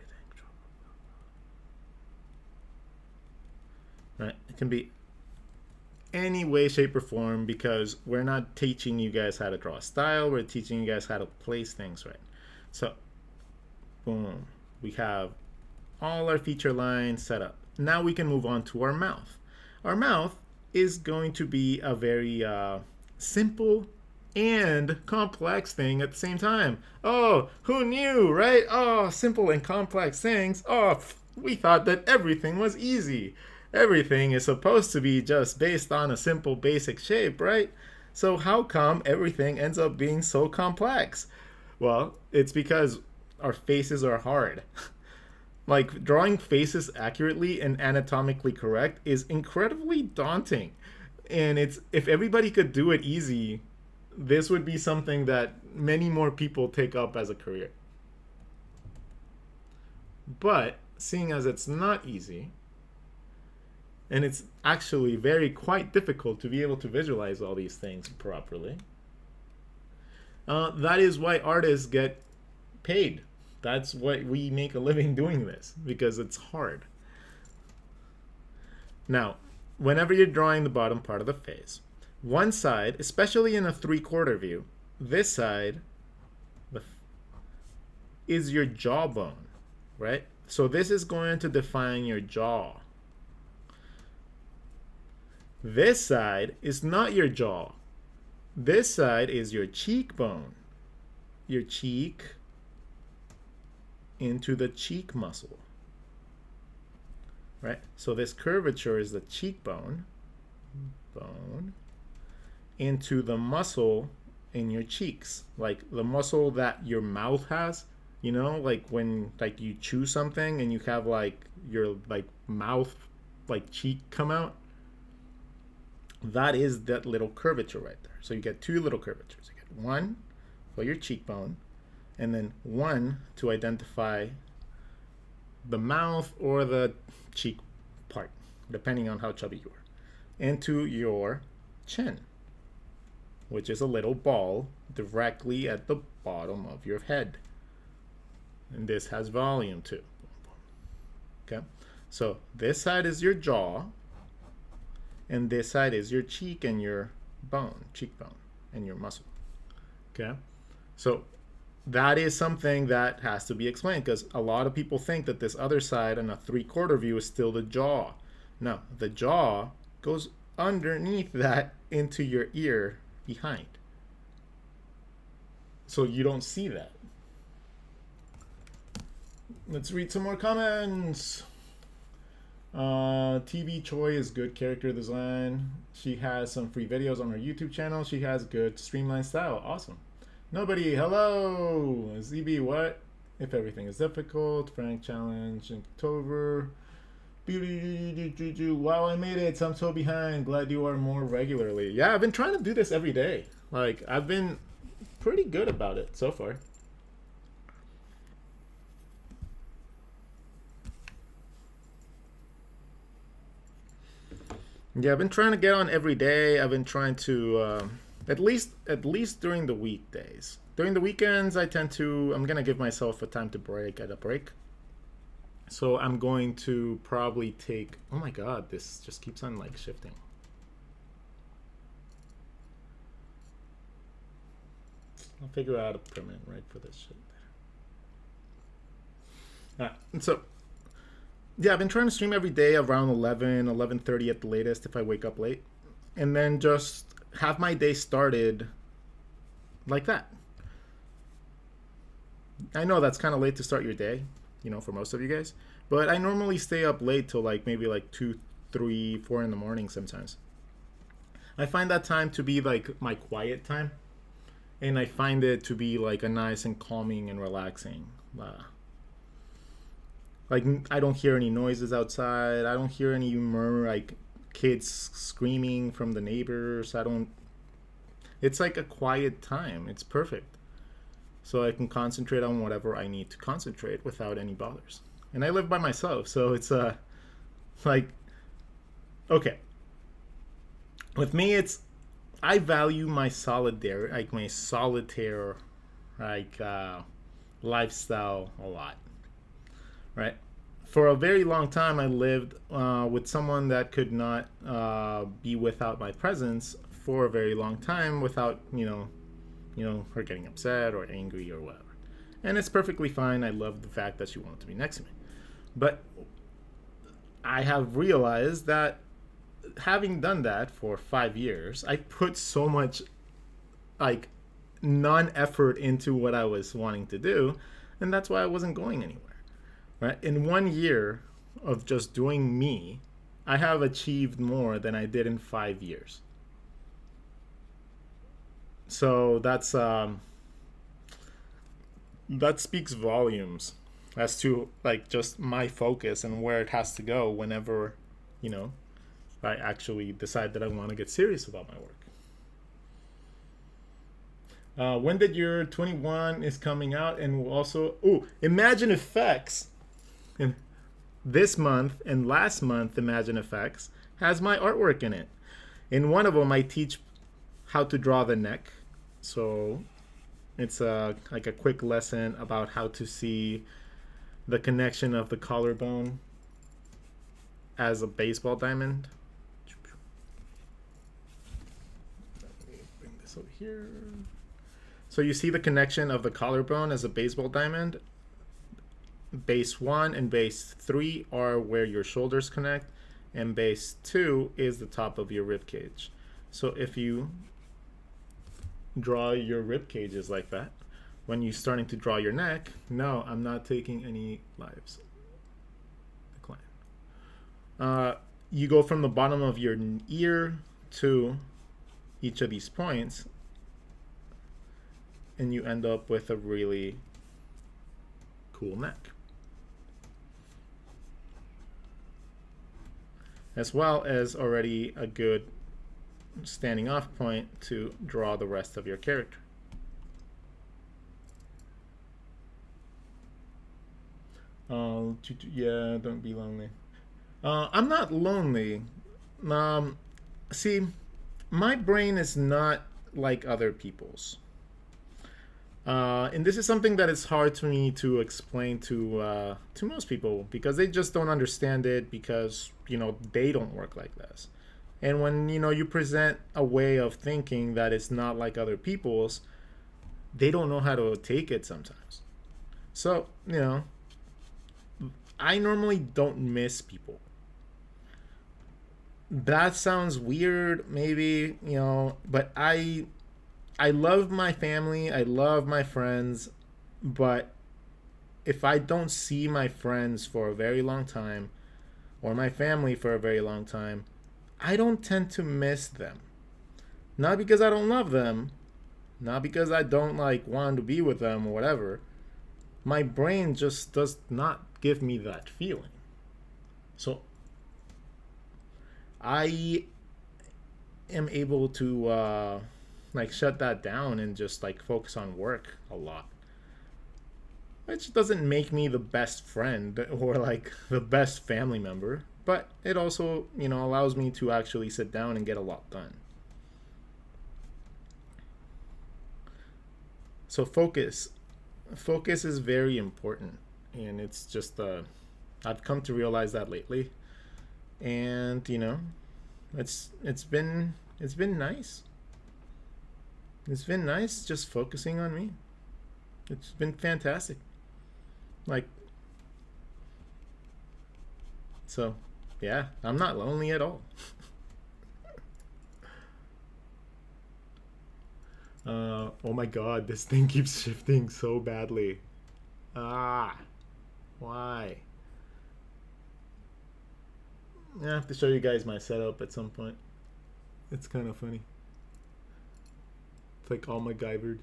Right, it can be any way, shape, or form, because we're not teaching you guys how to draw a style, we're teaching you guys how to place things right. So, boom, we have all our feature lines set up. Now we can move on to our mouth. Our mouth is going to be a very simple and complex thing at the same time. Oh, who knew, right? Oh, simple and complex things. Oh, we thought that everything was easy. Everything is supposed to be just based on a simple basic shape, right? So how come everything ends up being so complex? Well, it's because our faces are hard. Like, drawing faces accurately and anatomically correct is incredibly daunting. And it's, if everybody could do it easy, this would be something that many more people take up as a career. But seeing as it's not easy, and it's actually quite difficult to be able to visualize all these things properly, that is why artists get paid. That's why we make a living doing this, because it's hard. Now, whenever you're drawing the bottom part of the face, one side, especially in a 3/4 view, this side is your jawbone, right? So this is going to define your jaw. This side is not your jaw. This side is your cheekbone. Your cheek into the cheek muscle, right? So this curvature is the cheekbone, into the muscle in your cheeks, like the muscle that your mouth has, you know, like when like you chew something and you have like your like mouth like cheek come out. That is that little curvature right there. So you get two little curvatures. You get one for your cheekbone, and then one to identify the mouth or the cheek part, depending on how chubby you are, into your chin, which is a little ball directly at the bottom of your head. And this has volume too. Okay, so this side is your jaw, and this side is your cheek and your bone, cheekbone, and your muscle. Okay, so that is something that has to be explained, because a lot of people think that this other side in a 3/4 view is still the jaw. No, the jaw goes underneath that into your ear behind. So you don't see that. Let's read some more comments. TV Choi is good character design. She has some free videos on her YouTube channel. She has good streamlined style. Awesome. Nobody, hello. ZB, what? If everything is difficult. Frank challenge in October. Wow, I made it. So I'm so behind. Glad you are more regularly. Yeah, I've been trying to do this every day. Like, I've been pretty good about it so far. Yeah, I've been trying to get on every day. I've been trying to at least during the weekdays. During the weekends, I'm gonna give myself a time to break at a break. So I'm going to probably take. Oh my God, this just keeps on like shifting. I'll figure out a permanent right for this shit. Alright, and so yeah, I've been trying to stream every day around 11:30 at the latest if I wake up late. And then just have my day started like that. I know that's kind of late to start your day, for most of you guys. But I normally stay up late till like maybe like 2, 3, 4 in the morning sometimes. I find that time to be like my quiet time. And I find it to be like a nice and calming and relaxing. Like I don't hear any noises outside. I don't hear any murmur like kids screaming from the neighbors. I don't. It's like a quiet time. It's perfect. So I can concentrate on whatever I need to concentrate without any bothers. And I live by myself, so it's like okay. With me, it's I value my solitaire, like my solitaire, like lifestyle a lot, right? For a very long time, I lived with someone that could not be without my presence for a very long time without her getting upset or angry or whatever. And it's perfectly fine. I love the fact that she wanted to be next to me. But I have realized that having done that for 5 years, I put so much like non-effort into what I was wanting to do, and that's why I wasn't going anywhere. Right? In 1 year of just doing me, I have achieved more than I did in 5 years. So that speaks volumes as to like just my focus and where it has to go whenever, I actually decide that I want to get serious about my work. When did your 21 is coming out? And we'll also, Imagine Effects. And this month and last month, Imagine Effects has my artwork in it. In one of them, I teach how to draw the neck. So it's like a quick lesson about how to see the connection of the collarbone as a baseball diamond. Let me bring this over here. So you see the connection of the collarbone as a baseball diamond. Base 1 and base 3 are where your shoulders connect, and base 2 is the top of your rib cage. So if you draw your rib cages like that, when you're starting to draw your neck, no, I'm not taking any lives. Decline. You go from the bottom of your ear to each of these points, and you end up with a really cool neck. As well as already a good standing off point to draw the rest of your character. Yeah, don't be lonely. I'm not lonely. See, my brain is not like other people's. And this is something that is hard for me to explain to most people because they just don't understand it because, they don't work like this. And when, you present a way of thinking that is not like other people's, they don't know how to take it sometimes. So, I normally don't miss people. That sounds weird, maybe, but I love my family, I love my friends, but if I don't see my friends for a very long time, or my family for a very long time, I don't tend to miss them. Not because I don't love them, not because I don't want to be with them or whatever. My brain just does not give me that feeling. So I am able to shut that down and just focus on work a lot, which doesn't make me the best friend or the best family member, but it also allows me to actually sit down and get a lot done. So focus is very important, and it's just I've come to realize that lately, and it's been nice. It's been nice just focusing on me. It's been fantastic. So, yeah, I'm not lonely at all. Oh my god, this thing keeps shifting so badly. Ah, why? I have to show you guys my setup at some point. It's kind of funny. It's like all MacGyvered.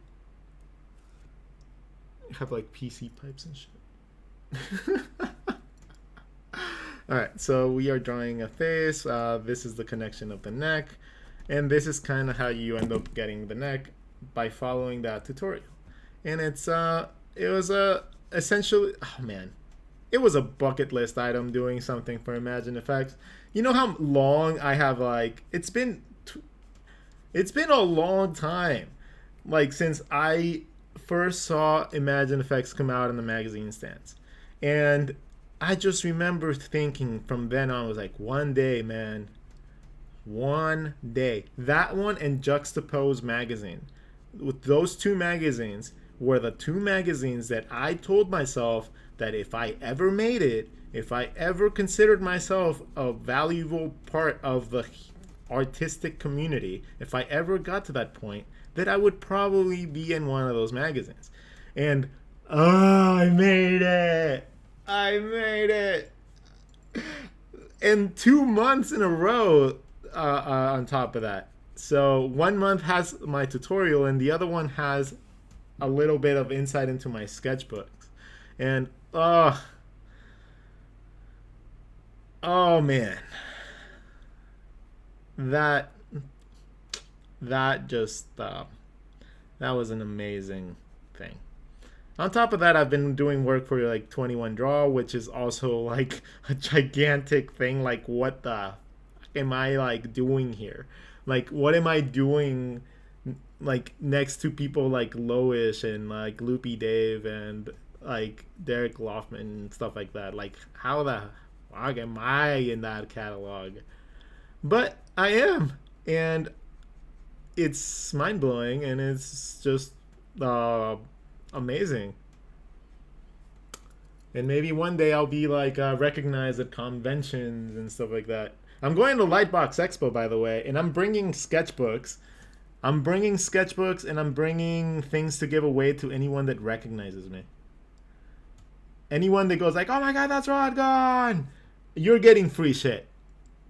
I have like PC pipes and shit. Alright, so we are drawing a face. This is the connection of the neck. And this is kind of how you end up getting the neck by following that tutorial. And it was essentially, oh man, it was a bucket list item doing something for Imagine Effects. You know how long I have like, it's been a long time, like since I first saw Imagine Effects come out in the magazine stands. And I just remember thinking from then on, I was like, one day, man, one day. That one and Juxtapose magazine. With those two magazines were the two magazines that I told myself that if I ever made it, if I ever considered myself a valuable part of the artistic community, if I ever got to that point, that I would probably be in one of those magazines. And I made it! I made it! And 2 months in a row on top of that. So 1 month has my tutorial and the other one has a little bit of insight into my sketchbooks. And oh man, that just that was an amazing thing. On top of that, I've been doing work for like 21 Draw, which is also like a gigantic thing. Like, what the am I like doing here? Like, what am I doing like next to people like Loish and like Loopy Dave and like Derek Loffman and stuff like that? Like, how the fuck am I in that catalog? But I am, and it's mind blowing, and it's just amazing. And maybe one day I'll be like recognized at conventions and stuff like that. I'm going to Lightbox Expo, by the way, and I'm bringing sketchbooks. I'm bringing sketchbooks, and I'm bringing things to give away to anyone that recognizes me. Anyone that goes like, "Oh my god, that's Rodgon!" You're getting free shit.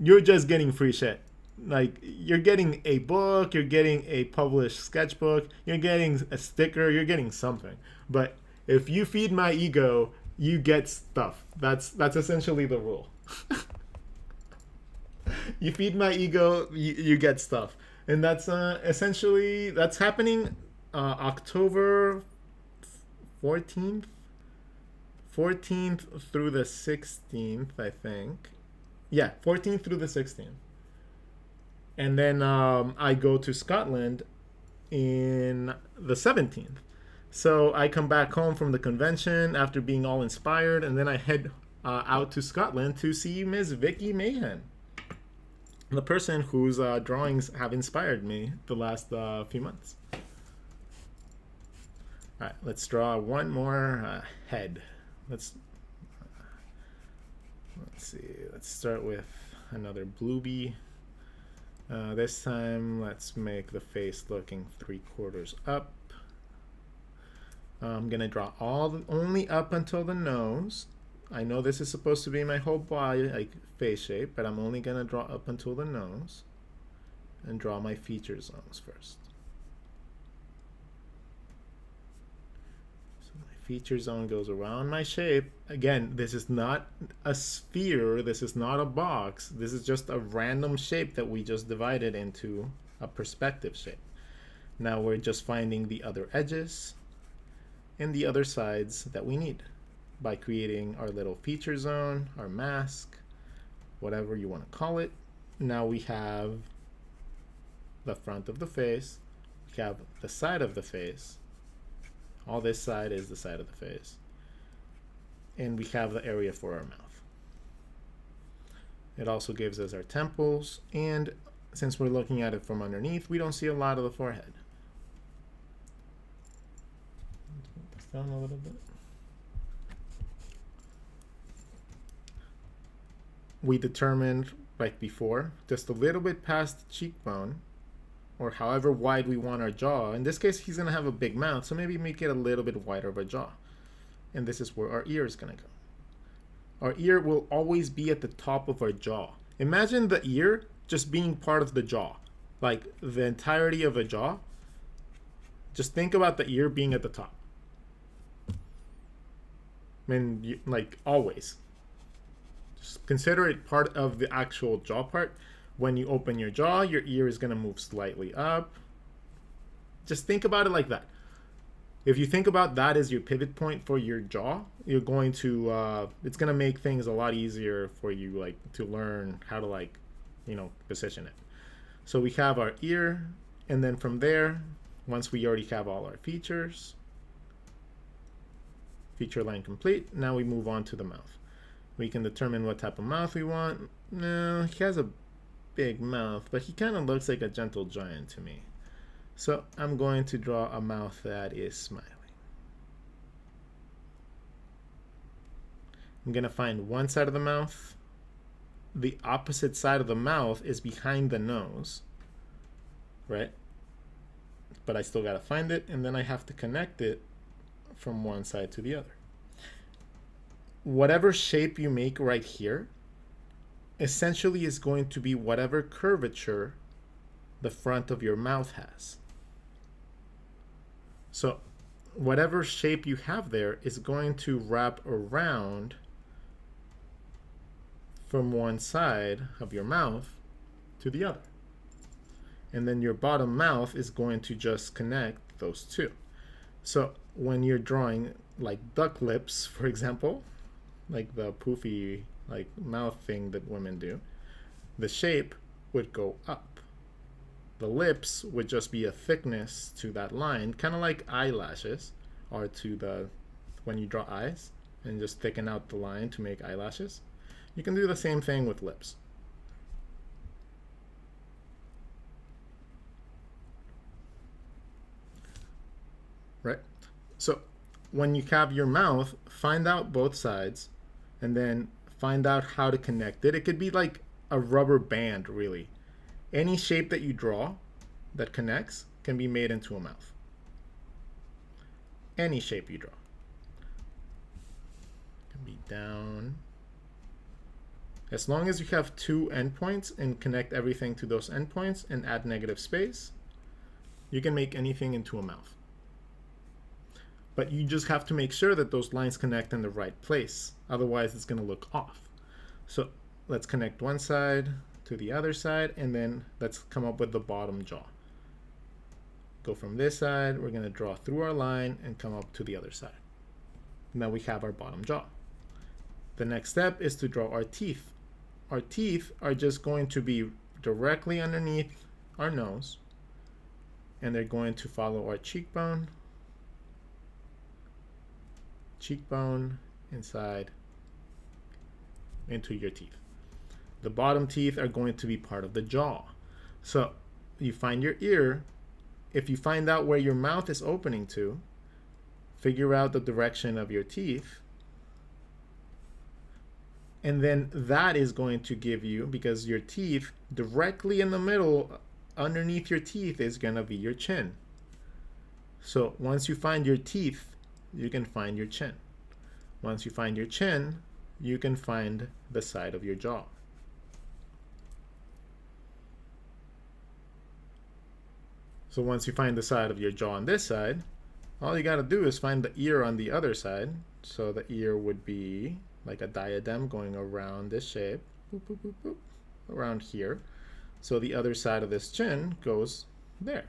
You're just getting free shit. Like, you're getting a book, you're getting a published sketchbook, you're getting a sticker, you're getting something. But if you feed my ego, you get stuff. That's essentially the rule. You feed my ego, you get stuff. And that's essentially, that's happening October 14th? 14th through the 16th, I think. Yeah, 14th through the 16th. And then I go to Scotland in the 17th. So I come back home from the convention after being all inspired, and then I head out to Scotland to see Ms. Vicky Mahan, the person whose drawings have inspired me the last few months. All right, let's draw one more head. Let's see. Let's start with another bluebee. This time, let's make the face looking 3/4 up. I'm gonna draw only up until the nose. I know this is supposed to be my whole body, like face shape, but I'm only gonna draw up until the nose and draw my feature zones first. So my feature zone goes around my shape. Again, this is not a sphere, this is not a box, this is just a random shape that we just divided into a perspective shape. Now we're just finding the other edges and the other sides that we need by creating our little feature zone, our mask, whatever you want to call it. Now we have the front of the face, we have the side of the face, all this side is the side of the face, and we have the area for our mouth. It also gives us our temples, and since we're looking at it from underneath, we don't see a lot of the forehead. Down a little bit. we determined like before, just a little bit past the cheekbone, or however wide we want our jaw. In this case, he's going to have a big mouth, so maybe make it a little bit wider of a jaw. And this is where our ear is going to go. Our ear will always be at the top of our jaw. Imagine the ear just being part of the jaw, like the entirety of a jaw. Just think about the ear being at the top. And like always. Just consider it part of the actual jaw part. When you open your jaw, your ear is going to move slightly up. Just think about it like that. If you think about that as your pivot point for your jaw, you're going to, it's going to make things a lot easier for you, like, to learn how to, like, you know, position it. So we have our ear, and then from there, once we already have all our features, feature line complete, now we move on to the mouth. We can determine what type of mouth we want. No, he has a big mouth, but he kind of looks like a gentle giant to me. So I'm going to draw a mouth that is smiling. I'm going to find one side of the mouth. The opposite side of the mouth is behind the nose, right? But I still got to find it, and then I have to connect it from one side to the other. Whatever shape you make right here essentially is going to be whatever curvature the front of your mouth has. So whatever shape you have there is going to wrap around from one side of your mouth to the other. And then your bottom mouth is going to just connect those two. So when you're drawing like duck lips, for example, like the poofy like mouth thing that women do, the shape would go up. The lips would just be a thickness to that line, kind of like eyelashes are to the, when you draw eyes and just thicken out the line to make eyelashes. You can do the same thing with lips. Right? So when you have your mouth, find out both sides and then find out how to connect it. It could be like a rubber band, really. Any shape that you draw that connects can be made into a mouth. Any shape you draw. It can be down. As long as you have two endpoints and connect everything to those endpoints and add negative space, you can make anything into a mouth. But you just have to make sure that those lines connect in the right place. Otherwise, it's going to look off. So let's connect one side to the other side, and then let's come up with the bottom jaw. Go from this side, we're going to draw through our line and come up to the other side. Now we have our bottom jaw. The next step is to draw our teeth. Our teeth are just going to be directly underneath our nose, and they're going to follow our cheekbone, cheekbone, inside, into your teeth. The bottom teeth are going to be part of the jaw. So you find your ear. If you find out where your mouth is opening to, figure out the direction of your teeth. And then that is going to give you, because your teeth directly in the middle, underneath your teeth is going to be your chin. So once you find your teeth, you can find your chin. Once you find your chin, you can find the side of your jaw. So once you find the side of your jaw on this side, all you got to do is find the ear on the other side. So the ear would be like a diadem going around this shape, boop, boop, boop, boop, around here. So the other side of this chin goes there.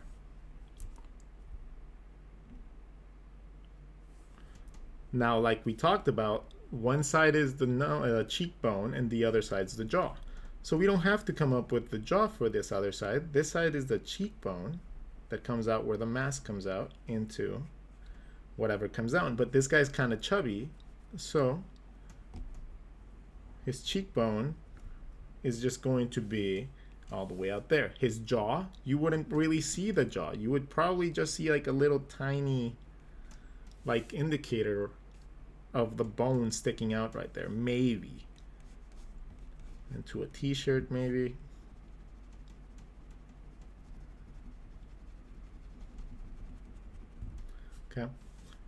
Now, like we talked about, one side is the cheekbone and the other side's the jaw. So we don't have to come up with the jaw for this other side. This side is the cheekbone that comes out where the mask comes out into whatever comes out. But this guy's kind of chubby, so his cheekbone is just going to be all the way out there. His jaw, you wouldn't really see the jaw. You would probably just see like a little tiny like indicator of the bone sticking out right there, maybe. into a t-shirt maybe. Okay.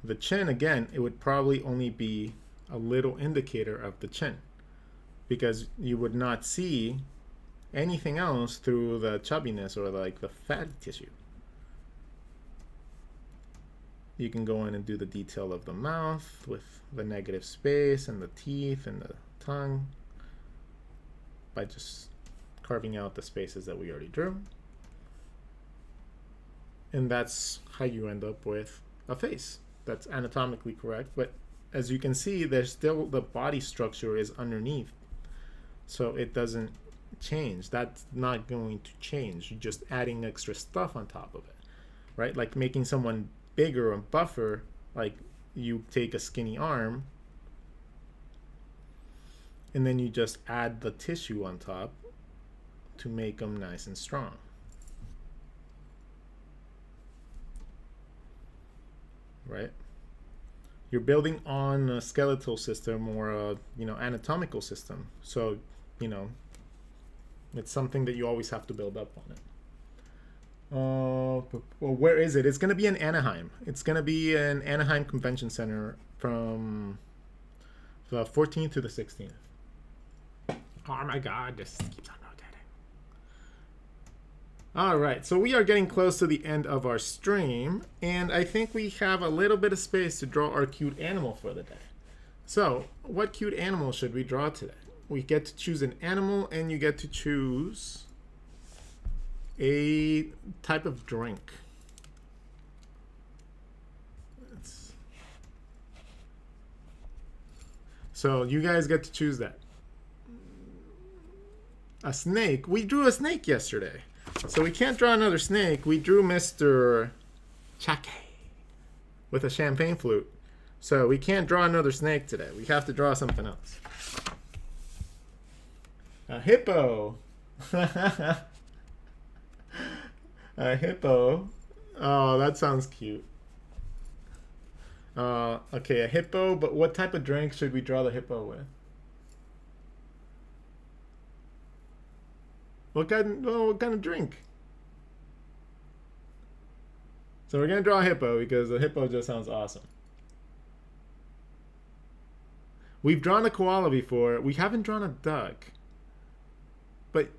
The chin, again, it would probably only be a little indicator of the chin, because you would not see anything else through the chubbiness or like the fatty tissue. You can go in and do the detail of the mouth with the negative space and the teeth and the tongue by just carving out the spaces that we already drew. And that's how you end up with a face that's anatomically correct, but as you can see, there's still the body structure is underneath, so it doesn't change. That's not going to change. You're just adding extra stuff on top of it, right? Like making someone bigger and buffer, like you take a skinny arm and then you just add the tissue on top to make them nice and strong. Right? You're building on a skeletal system or a, you know, anatomical system. So, you know, it's something that you always have to build up on it. Well, where is it? It's going to be in Anaheim. It's going to be in Anaheim Convention Center from the 14th to the 16th. Oh my God, this keeps on rotating. All right, so we are getting close to the end of our stream, and I think we have a little bit of space to draw our cute animal for the day. So, what cute animal should we draw today? We get to choose an animal, and you get to choose a type of drink. So you guys get to choose that. A snake. We drew a snake yesterday, so we can't draw another snake. We drew Mr. Chake with a champagne flute, so we can't draw another snake today. We have to draw something else. A hippo. A hippo. Oh, that sounds cute. Okay, a hippo, but what type of drink should we draw the hippo with? What kind of drink? So we're going to draw a hippo because the hippo just sounds awesome. We've drawn a koala before. We haven't drawn a duck. But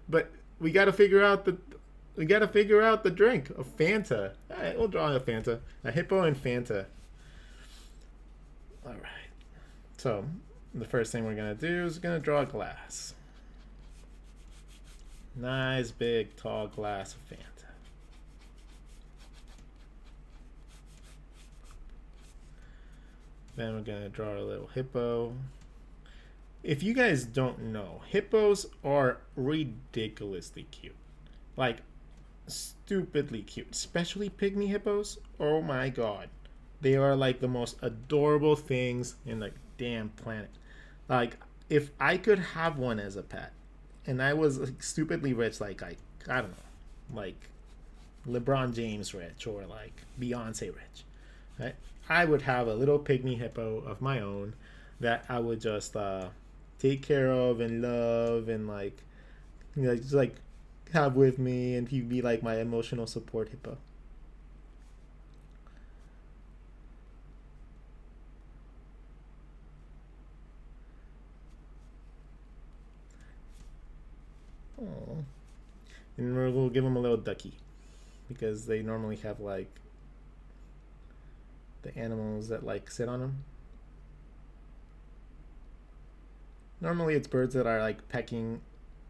we got to figure out the drink. A Fanta. All right, we'll draw a Fanta. A hippo and Fanta. All right. So the first thing we're going to do is going to draw a glass. Nice big tall glass of Fanta. Then we're going to draw a little hippo. If you guys don't know, hippos are ridiculously cute. Like, stupidly cute. Especially pygmy hippos. Oh my god. They are like the most adorable things in the damn planet. Like, if I could have one as a pet, and I was like, stupidly rich, like I don't know, like LeBron James rich or like Beyonce rich, right? I would have a little pygmy hippo of my own that I would just take care of and love and like, you know, just like have with me, and he'd be like my emotional support hippo. Oh. And we'll give them a little ducky because they normally have like the animals that like sit on them. Normally it's birds that are like pecking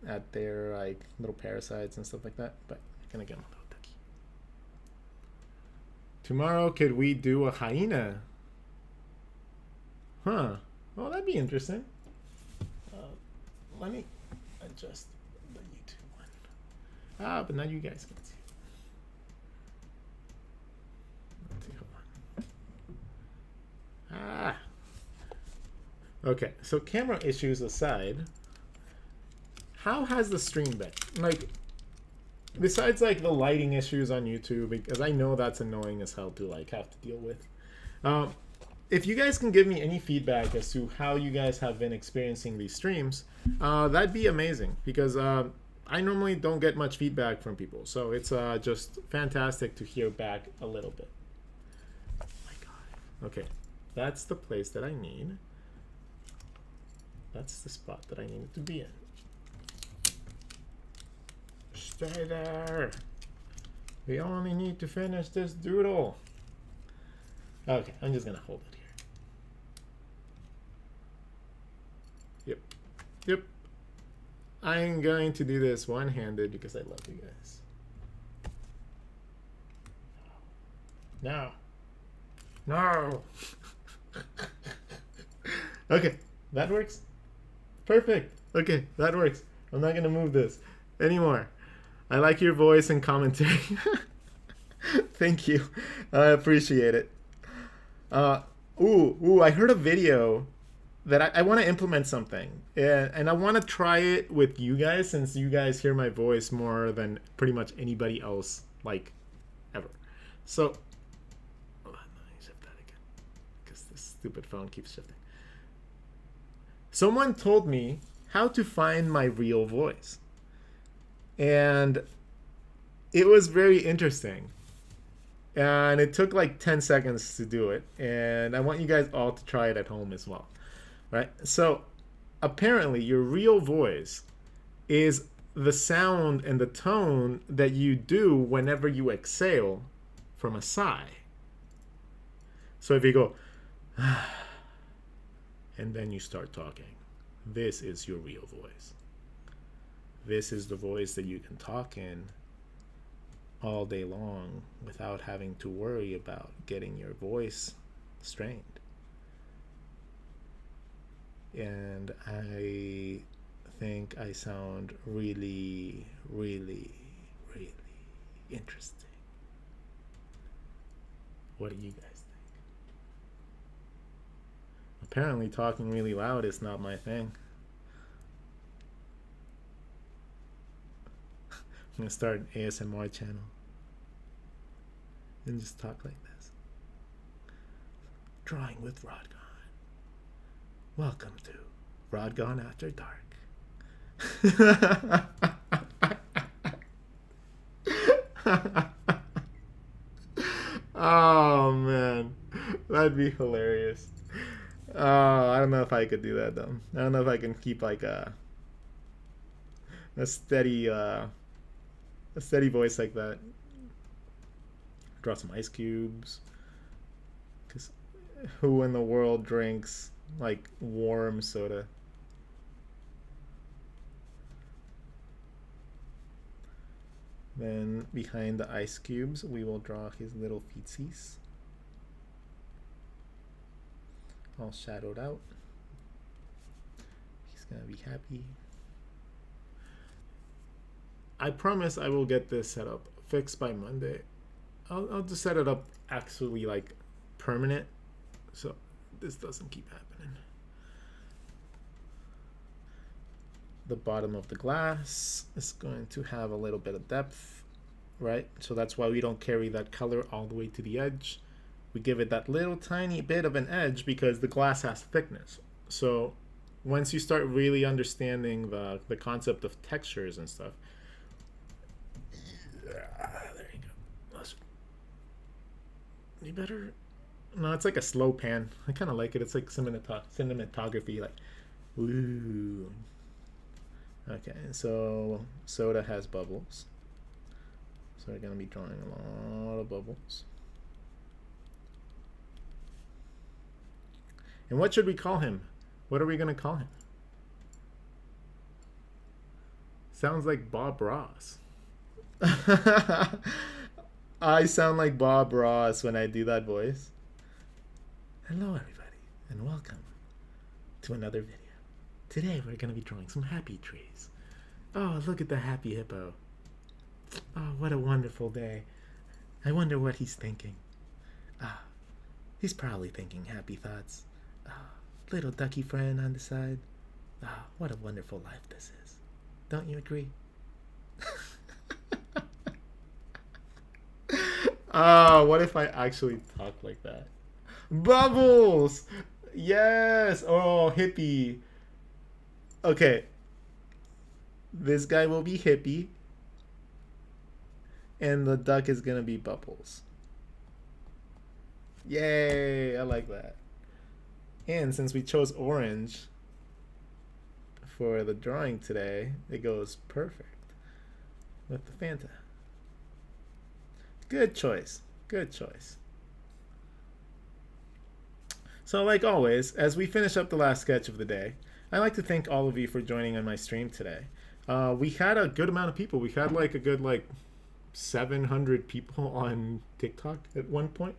at their like little parasites and stuff like that, but I'm gonna give them a little ducky. Tomorrow, could we do a hyena? Huh. Well, that'd be interesting. Let me adjust the YouTube one. Ah, but now you guys can see. Let's see, hold on. Ah. Okay, so camera issues aside, how has the stream been? Like, besides like the lighting issues on YouTube, because I know that's annoying as hell to like have to deal with. if you guys can give me any feedback as to how you guys have been experiencing these streams, that'd be amazing, because I normally don't get much feedback from people. So it's just fantastic to hear back a little bit. Oh my God. Okay, that's the place that I need. That's the spot that I needed to be in. Stay there. We only need to finish this doodle. Okay, I'm just gonna hold it here. Yep. I'm going to do this one-handed because I love you guys. No. Okay, that works. Perfect. Okay, that works. I'm not gonna move this anymore. I like your voice and commentary. Thank you. I appreciate it. I heard a video that I want to implement something, and I want to try it with you guys, since you guys hear my voice more than pretty much anybody else, like, ever. So, let me shift that again, because this stupid phone keeps shifting. Someone told me how to find my real voice, and it was very interesting. And it took like 10 seconds to do it. And I want you guys all to try it at home as well. Right? So apparently your real voice is the sound and the tone that you do whenever you exhale from a sigh. So if you go, and then you start talking, this is your real voice. This is the voice that you can talk in all day long without having to worry about getting your voice strained. And I think I sound really, really, really interesting. What do you guys think? Apparently talking really loud is not my thing. I'm gonna start an ASMR channel and just talk like this. Drawing with Rod Gone. Welcome to Rod Gone After Dark. Oh man, that'd be hilarious. I don't know if I could do that though. I don't know if I can keep like a steady voice like that. Draw some ice cubes, because who in the world drinks like warm soda? Then behind the ice cubes we will draw his little feetsies, all shadowed out. He's gonna be happy. I promise I will get this set up fixed by Monday. I'll just set it up actually like permanent, so this doesn't keep happening. The bottom of the glass is going to have a little bit of depth, right? So that's why we don't carry that color all the way to the edge. We give it that little tiny bit of an edge because the glass has thickness. So once you start really understanding the concept of textures and stuff, there you go. You better. No, it's like a slow pan. I kind of like it. It's like cinematography, like, ooh. Okay, so soda has bubbles, so we're gonna be drawing a lot of bubbles. And what should we call him? What are we gonna call him? Sounds like Bob Ross. I sound like Bob Ross when I do that voice. Hello everybody, and welcome to another video. Today we're going to be drawing some happy trees. Oh, look at the happy hippo. Oh, what a wonderful day. I wonder what he's thinking. Ah, he's probably thinking happy thoughts. Ah, little ducky friend on the side. Ah, what a wonderful life this is. Don't you agree? Oh, what if I actually talk like that? Bubbles! Yes! Oh, hippie. Okay. This guy will be hippie. And the duck is gonna be Bubbles. Yay! I like that. And since we chose orange for the drawing today, it goes perfect with the Fanta. Good choice. Good choice. So like always, as we finish up the last sketch of the day, I'd like to thank all of you for joining on my stream today. We had a good amount of people. We had like a good 700 people on TikTok at one point.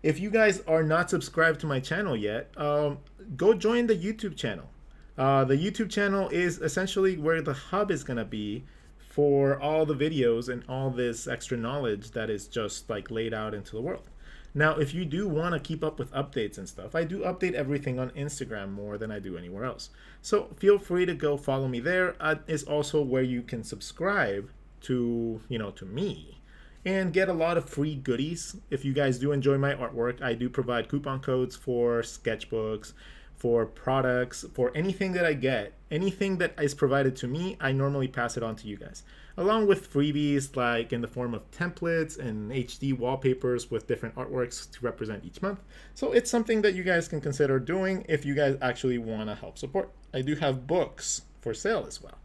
If you guys are not subscribed to my channel yet, go join the YouTube channel. The YouTube channel is essentially where the hub is going to be for all the videos and all this extra knowledge that is just laid out into the world. Now, if you do want to keep up with updates and stuff, I do update everything on Instagram more than I do anywhere else. So feel free to go follow me there. It's also where you can subscribe to, to me and get a lot of free goodies. If you guys do enjoy my artwork, I do provide coupon codes for sketchbooks, for products, for anything that I get. Anything that is provided to me, I normally pass it on to you guys, along with freebies like in the form of templates and HD wallpapers with different artworks to represent each month. So it's something that you guys can consider doing if you guys actually want to help support. I do have books for sale as well.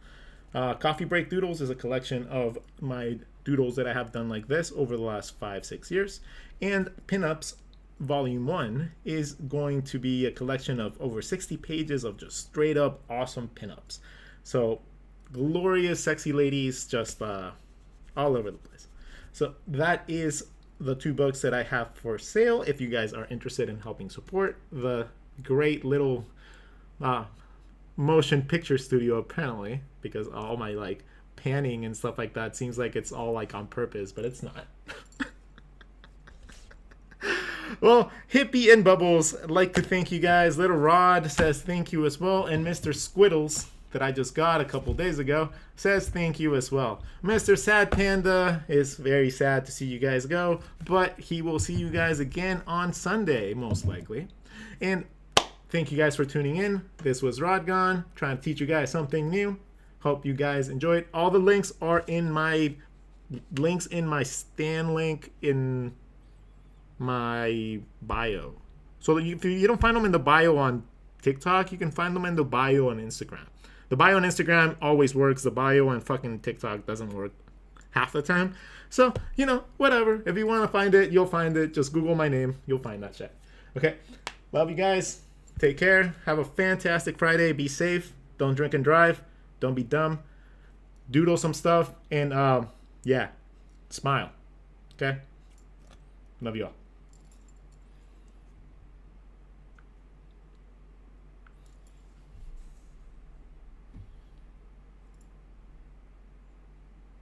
Coffee Break Doodles is a collection of my doodles that I have done like this over the last 5-6 years. And Pinups Volume 1 is going to be a collection of over 60 pages of just straight up awesome pinups. So glorious, sexy ladies just all over the place. So that is the 2 books that I have for sale if you guys are interested in helping support the great little motion picture studio, apparently, because all my panning and stuff like that seems like it's all on purpose, but it's not. Well, Hippie and Bubbles, I'd like to thank you guys. Little Rod says thank you as well. And Mr. Squiddles, that I just got a couple days ago, says thank you as well. Mr. Sad Panda is very sad to see you guys go, but he will see you guys again on Sunday, most likely. And thank you guys for tuning in. This was Rodgon, trying to teach you guys something new. Hope you guys enjoyed. All the links are in my Stan link in my bio. So if you don't find them in the bio on TikTok, you can find them in the bio on Instagram. The bio on Instagram always works. The bio on fucking TikTok doesn't work half the time. So, whatever. If you want to find it, you'll find it. Just Google my name. You'll find that shit. Okay. Love you guys. Take care. Have a fantastic Friday. Be safe. Don't drink and drive. Don't be dumb. Doodle some stuff. And, yeah. Smile. Okay? Love you all.